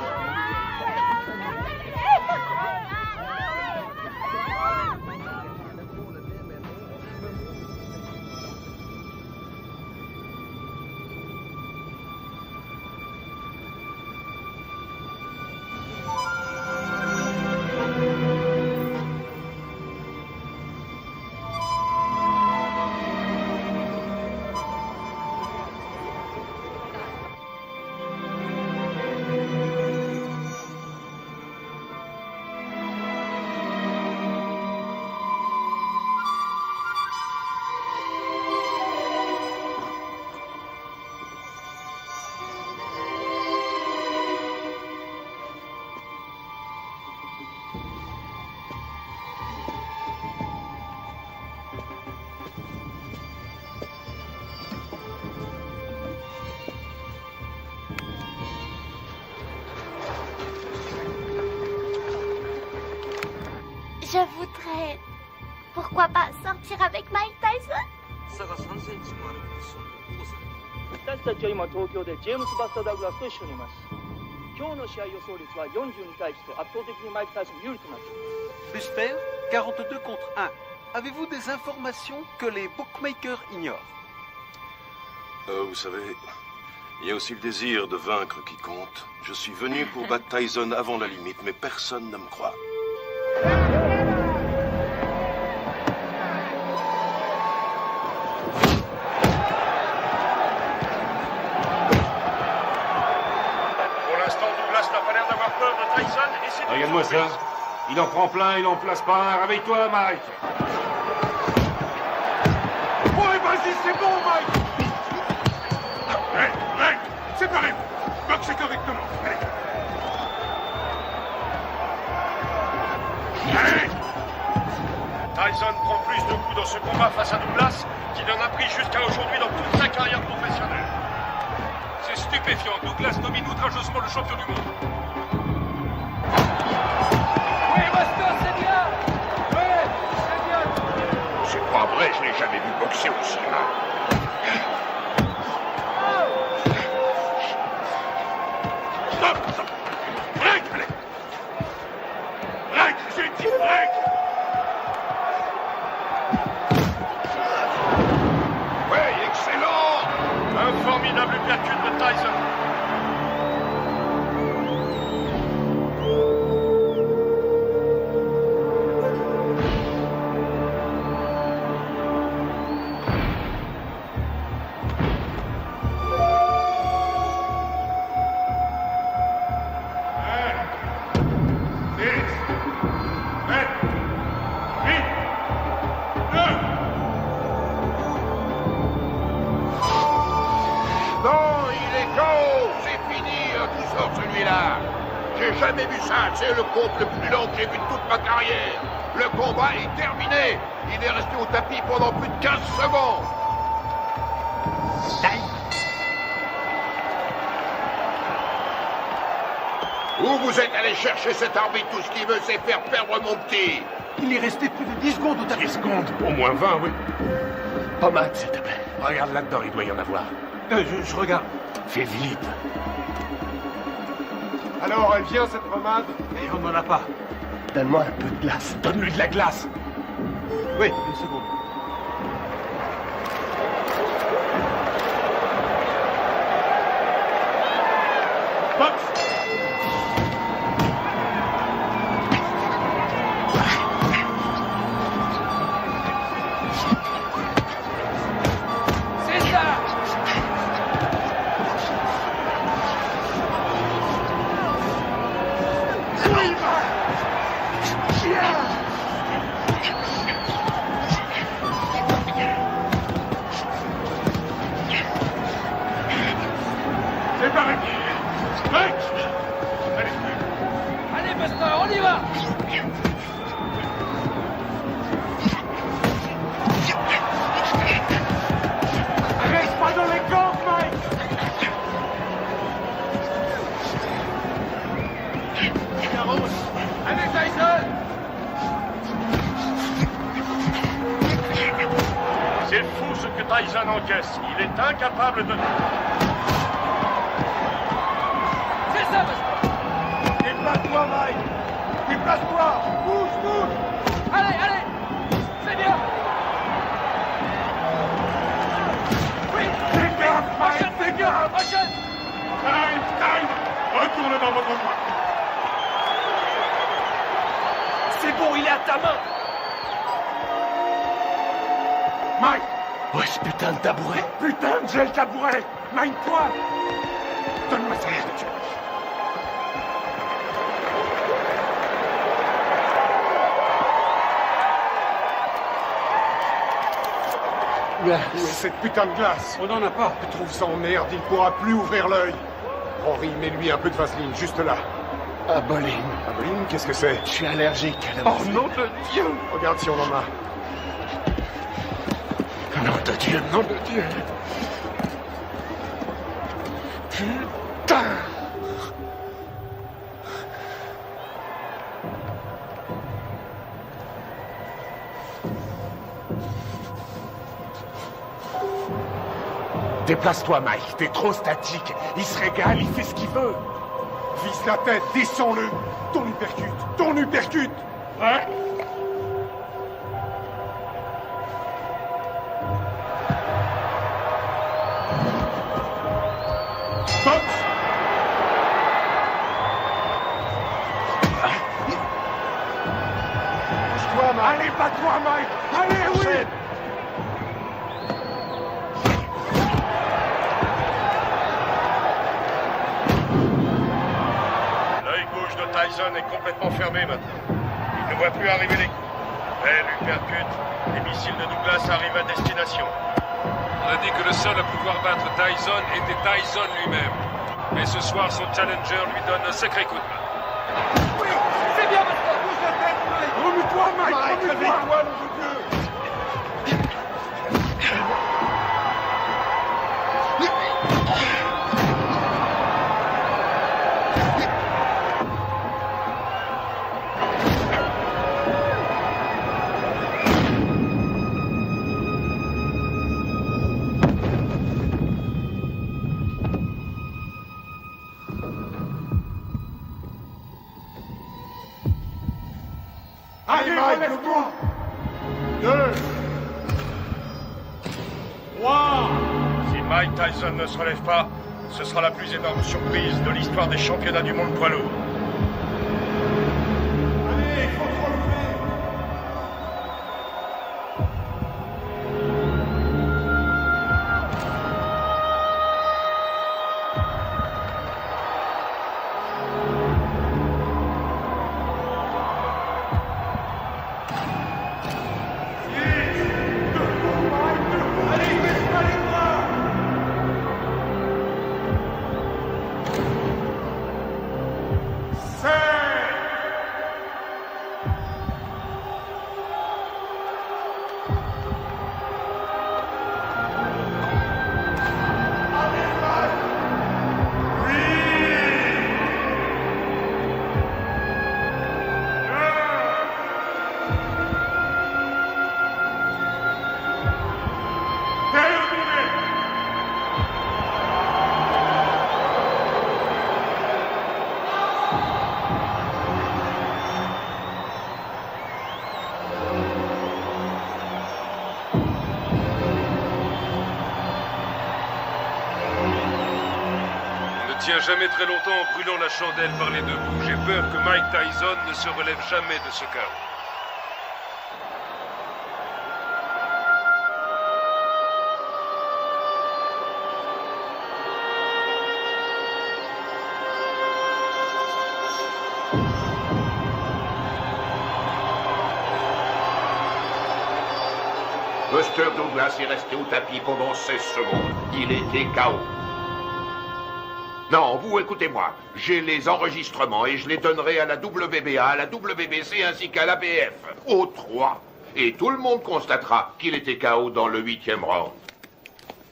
Je voudrais... Pourquoi pas sortir avec Mike Tyson? 差が3センチもあるポジションの王さん。私たちは今東京でジェームス・バスター・ダグラスと一緒にいます。今日の試合予想率は42対1と圧倒的にマイク・タイソン有利となっています。 J'espère 42 contre 1. Avez-vous des informations que les bookmakers ignorent? Vous savez, il y a aussi le désir de vaincre qui compte. Je suis venu pour battre Tyson avant la limite, mais personne ne me croit. Pour l'instant, Douglas n'a pas l'air d'avoir peur de Tyson et c'est... Regarde-moi ça. Il en prend plein, il en place pas un. Réveille-toi, Mike. Ouais, vas-y, c'est bon, Mike. Mike, séparez-vous. Boxez correctement. Allez. Tyson prend plus de coups dans ce combat face à Douglas qu'il en a pris jusqu'à aujourd'hui dans toute sa carrière professionnelle. C'est stupéfiant. Douglas domine outrageusement le champion du monde. Oui, Buster, c'est bien. Oui, c'est bien. C'est pas vrai, je l'ai jamais vu boxer aussi mal. Stop, stop. Break, allez. Break, j'ai dit break. Ouais, excellent. Un formidable uppercut de Tyson. Non, il est KO. C'est fini, tout sort celui-là. J'ai jamais vu ça. C'est le combat le plus long que j'ai vu de toute ma carrière. Le combat est terminé. Il est resté au tapis pendant plus de 15 secondes. Où vous êtes allé chercher cet arbitre? Tout ce qu'il veut, c'est faire perdre mon petit. Il est resté plus de 10 secondes au tapis. 10 secondes? Au moins 20, oui. Pommade, s'il te plaît. Regarde là-dedans, il doit y en avoir. Je regarde. Fais vite. Alors, elle vient, cette pommade? Et on n'en a pas. Donne-moi un peu de glace. Donne-lui de la glace. Oui, une seconde. Box! C'est pareil. Allez, Buster, on y va. Reste pas dans les camps, Mike. Allez, Tyson. C'est fou ce que Tyson encaisse. Il est incapable de... C'est ça, Buster. Déplace-toi, Mike. Déplace-toi. Bouge, bouge. Allez, allez. C'est bien. Oui, fais gaffe, Mike. Fais gaffe. Prochaine. Time. Retourne dans votre coin. C'est bon, il est à ta main. Mike. Ouais, ce putain de tabouret. Putain, j'ai le tabouret. Mine-toi. Donne-moi ça. Où est cette putain de glace? On n'en a pas. Je trouve ça en merde, il pourra plus ouvrir l'œil. Henri, mets-lui un peu de vaseline, juste là. Aboline. Aboline, qu'est-ce que c'est? Je suis allergique à la vaseline. Oh nom de Dieu! Regarde si on en a. Nom de Dieu, nom de Dieu. Putain! Déplace-toi, Mike. T'es trop statique. Il se régale, il fait ce qu'il veut. Vise la tête, descends-le. Ton uppercut. Ton uppercut. Ouais. Box. Bouge-toi, Mike. Allez, bats-toi, Mike. Allez, oui. Tyson est complètement fermé maintenant. Il ne voit plus arriver les coups. Belle uppercut. Les missiles de Douglas arrivent à destination. On a dit que le seul à pouvoir battre Tyson était Tyson lui-même. Mais ce soir, son challenger lui donne un sacré coup de main. Oui, c'est bien, maintenant. Bouge la tête, Mike. Remue-toi, Mike. Remue-toi, mon Dieu. Allez, relève-toi. 2, 3. Si Mike Tyson ne se relève pas, ce sera la plus énorme surprise de l'histoire des championnats du monde poids lourd. Allez, il faut te relever. jamais très longtemps en brûlant la chandelle par les deux bouts. J'ai peur que Mike Tyson ne se relève jamais de ce chaos. Buster Douglas est resté au tapis pendant 16 secondes. Il était KO. Non, vous écoutez-moi. J'ai les enregistrements et je les donnerai à la WBA, à la WBC ainsi qu'à l'ABF. Aux 3. Et tout le monde constatera qu'il était KO dans le 8e round.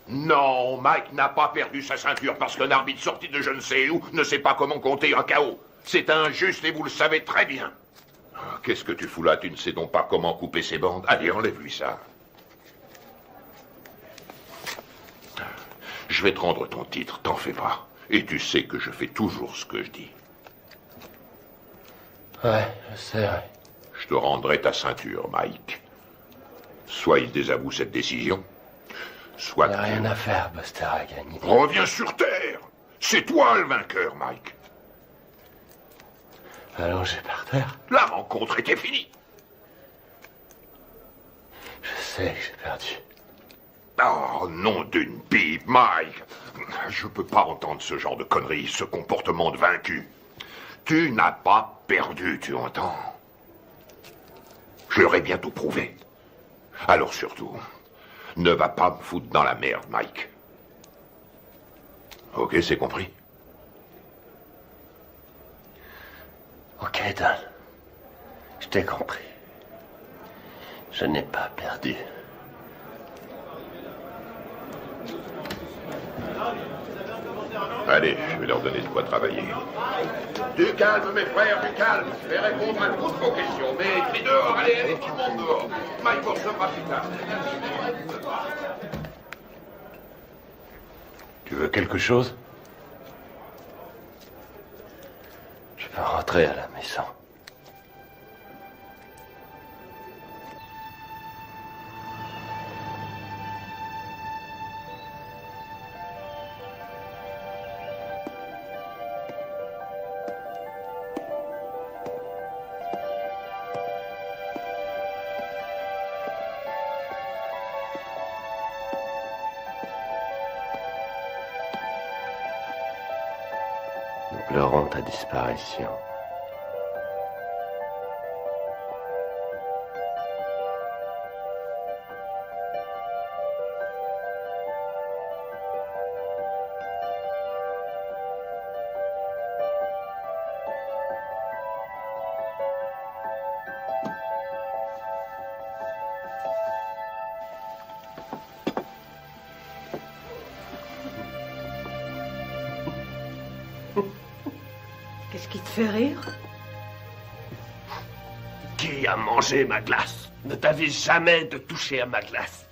Non, Mike n'a pas perdu sa ceinture parce qu'un arbitre sorti de je ne sais où ne sait pas comment compter un KO. C'est injuste et vous le savez très bien. Qu'est-ce que tu fous là? Tu ne sais donc pas comment couper ses bandes? Allez, enlève-lui ça. Je vais te rendre ton titre, t'en fais pas. Et tu sais que je fais toujours ce que je dis. Ouais, je sais, ouais. Je te rendrai ta ceinture, Mike. Soit il désavoue cette décision, soit... Il n'y a rien à faire, Buster a gagné. Reviens sur Terre. C'est toi le vainqueur, Mike. Allongé par terre. La rencontre était finie. Je sais que j'ai perdu. Oh, nom d'une pipe, Mike. Je peux pas entendre ce genre de conneries, ce comportement de vaincu. Tu n'as pas perdu, tu entends? Je leur ai bientôt prouvé. Alors surtout, ne va pas me foutre dans la merde, Mike. Ok, c'est compris? Ok, Don. Je t'ai compris. Je n'ai pas perdu. Allez, je vais leur donner de quoi travailler. Du calme, mes frères, du calme. Je vais répondre à toutes vos questions. Mais crie dehors, allez, tout le monde dehors. Mike recevra plus tard. Tu veux quelque chose? Je peux rentrer à la maison. Nous pleurons ta disparition. Qu'est-ce qui te fait rire? Qui a mangé ma glace? Ne t'avise jamais de toucher à ma glace.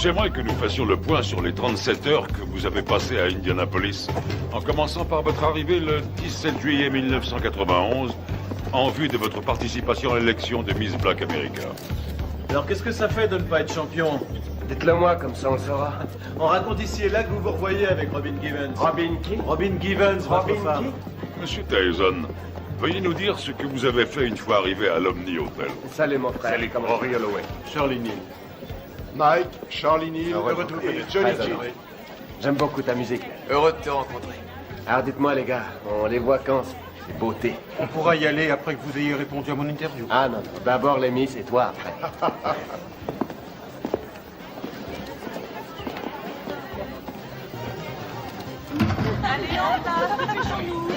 J'aimerais que nous fassions le point sur les 37 heures que vous avez passées à Indianapolis, en commençant par votre arrivée le 17 juillet 1991, en vue de votre participation à l'élection de Miss Black America. Alors qu'est-ce que ça fait de ne pas être champion? Dites-le moi, comme ça on le saura. On raconte ici et là que vous vous revoyez avec Robin Givens. Robin qui? Robin Givens, votre femme. Monsieur Tyson, veuillez nous dire ce que vous avez fait une fois arrivé à l'Omni Hotel. Salut mon frère. Salut, comment Rory Holloway. Shirley Neal. Mike, Charlie Neal, heureux de vous retrouver. Johnny G. J'aime beaucoup ta musique. Heureux de te rencontrer. Alors dites-moi les gars, on les voit quand ces beautés? On pourra y aller après que vous ayez répondu à mon interview. Ah non, non. D'abord les Miss et toi après. Allez, en place, dépêchons-nous.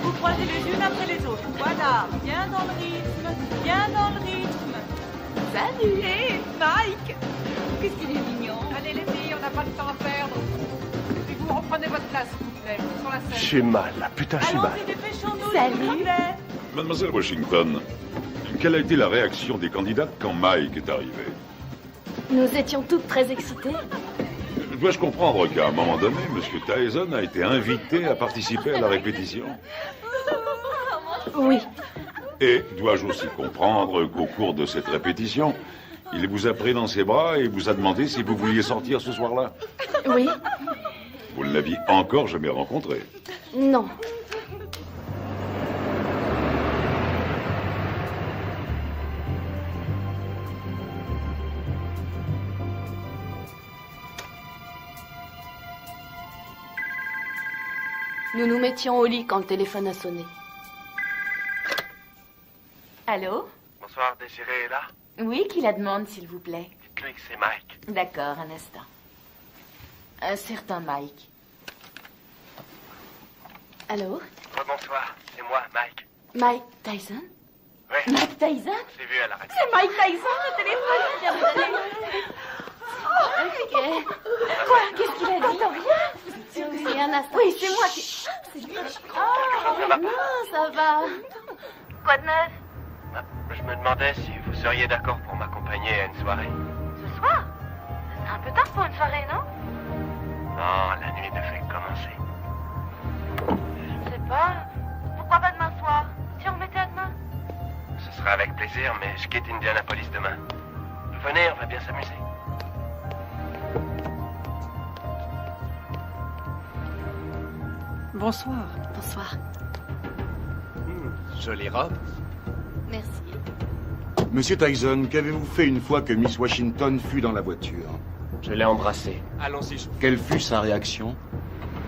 Vous croisez les unes après les autres. Voilà, bien dans le rythme, bien dans le rythme. Salut, hé, Mike. Qu'est-ce qu'il est mignon. Allez les filles, on n'a pas le temps à perdre. Et puis vous reprenez votre place, s'il vous plaît. J'ai mal, là. Putain, j'ai mal. Salut. Mademoiselle Washington, quelle a été la réaction des candidates quand Mike est arrivé? Nous étions toutes très excitées. Dois-je comprendre qu'à un moment donné, M. Tyson a été invité à participer à la répétition? Oui. Et dois-je aussi comprendre qu'au cours de cette répétition, il vous a pris dans ses bras et vous a demandé si vous vouliez sortir ce soir-là? Oui. Vous ne l'aviez encore jamais rencontré? Non. Nous nous mettions au lit quand le téléphone a sonné. Allô? Bonsoir, Désiré est là? Oui, qui la demande, s'il vous plaît? Dites-lui que c'est Mike. D'accord, un instant. Un certain Mike. Allô? Bonsoir, c'est moi, Mike. Mike Tyson? Oui. Mike Tyson? Je l'ai vu à la radio. C'est Mike Tyson, le téléphone qui vient de sonner. Ok. Quoi? Qu'est-ce qu'il a dit? Rien. Oui, un instant. Oui, c'est moi qui... Oh, non, ça va. Quoi de neuf? Je me demandais si vous seriez d'accord pour m'accompagner à une soirée. Ce soir? C'est un peu tard pour une soirée, non? Non, la nuit ne fait que commencer. Je sais pas. Pourquoi pas demain soir? Si on remettait à demain? Ce sera avec plaisir, mais je quitte Indianapolis demain. Venez, on va bien s'amuser. Bonsoir. Bonsoir. Jolie robe. Merci. Monsieur Tyson, qu'avez-vous fait une fois que Miss Washington fut dans la voiture? Je l'ai embrassée. Allons-y. Quelle fut sa réaction?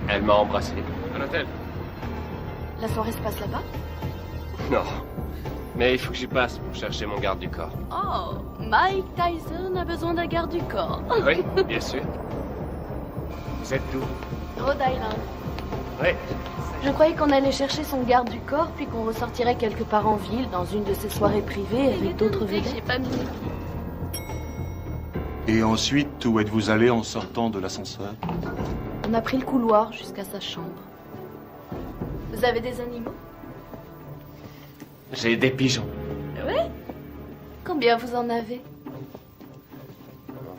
Elle m'a embrassé. À l'hôtel. La soirée se passe là-bas? Non. Mais il faut que j'y passe pour chercher mon garde du corps. Oh, Mike Tyson a besoin d'un garde du corps. Oui, bien sûr. Vous êtes d'où? Rhode Island. Oui. Je croyais qu'on allait chercher son garde du corps, puis qu'on ressortirait quelque part en ville, dans une de ses soirées privées, avec d'autres vedettes. J'ai pas mis. Et ensuite, où êtes-vous allé en sortant de l'ascenseur? On a pris le couloir jusqu'à sa chambre. Vous avez des animaux? J'ai des pigeons. Oui? Combien vous en avez?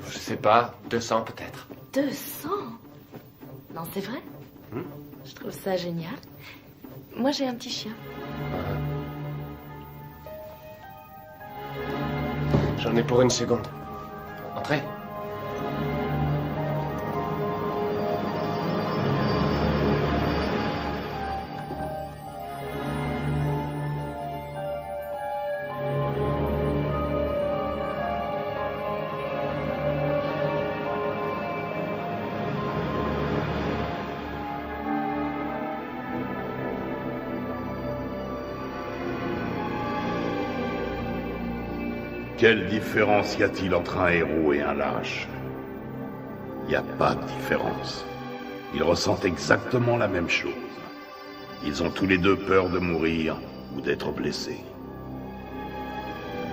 Je sais pas, 200 peut-être. 200? Non, c'est vrai? Je trouve ça génial. Moi, j'ai un petit chien. J'en ai pour une seconde. Entrez. Quelle différence y a-t-il entre un héros et un lâche? Il n'y a pas de différence. Ils ressentent exactement la même chose. Ils ont tous les deux peur de mourir ou d'être blessés.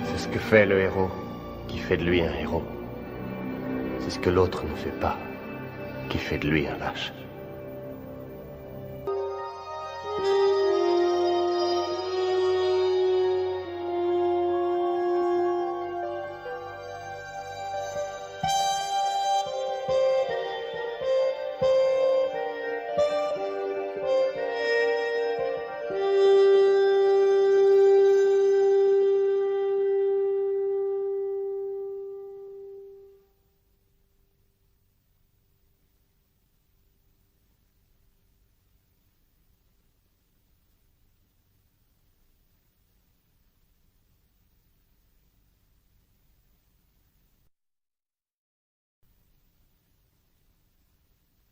C'est ce que fait le héros qui fait de lui un héros. C'est ce que l'autre ne fait pas qui fait de lui un lâche.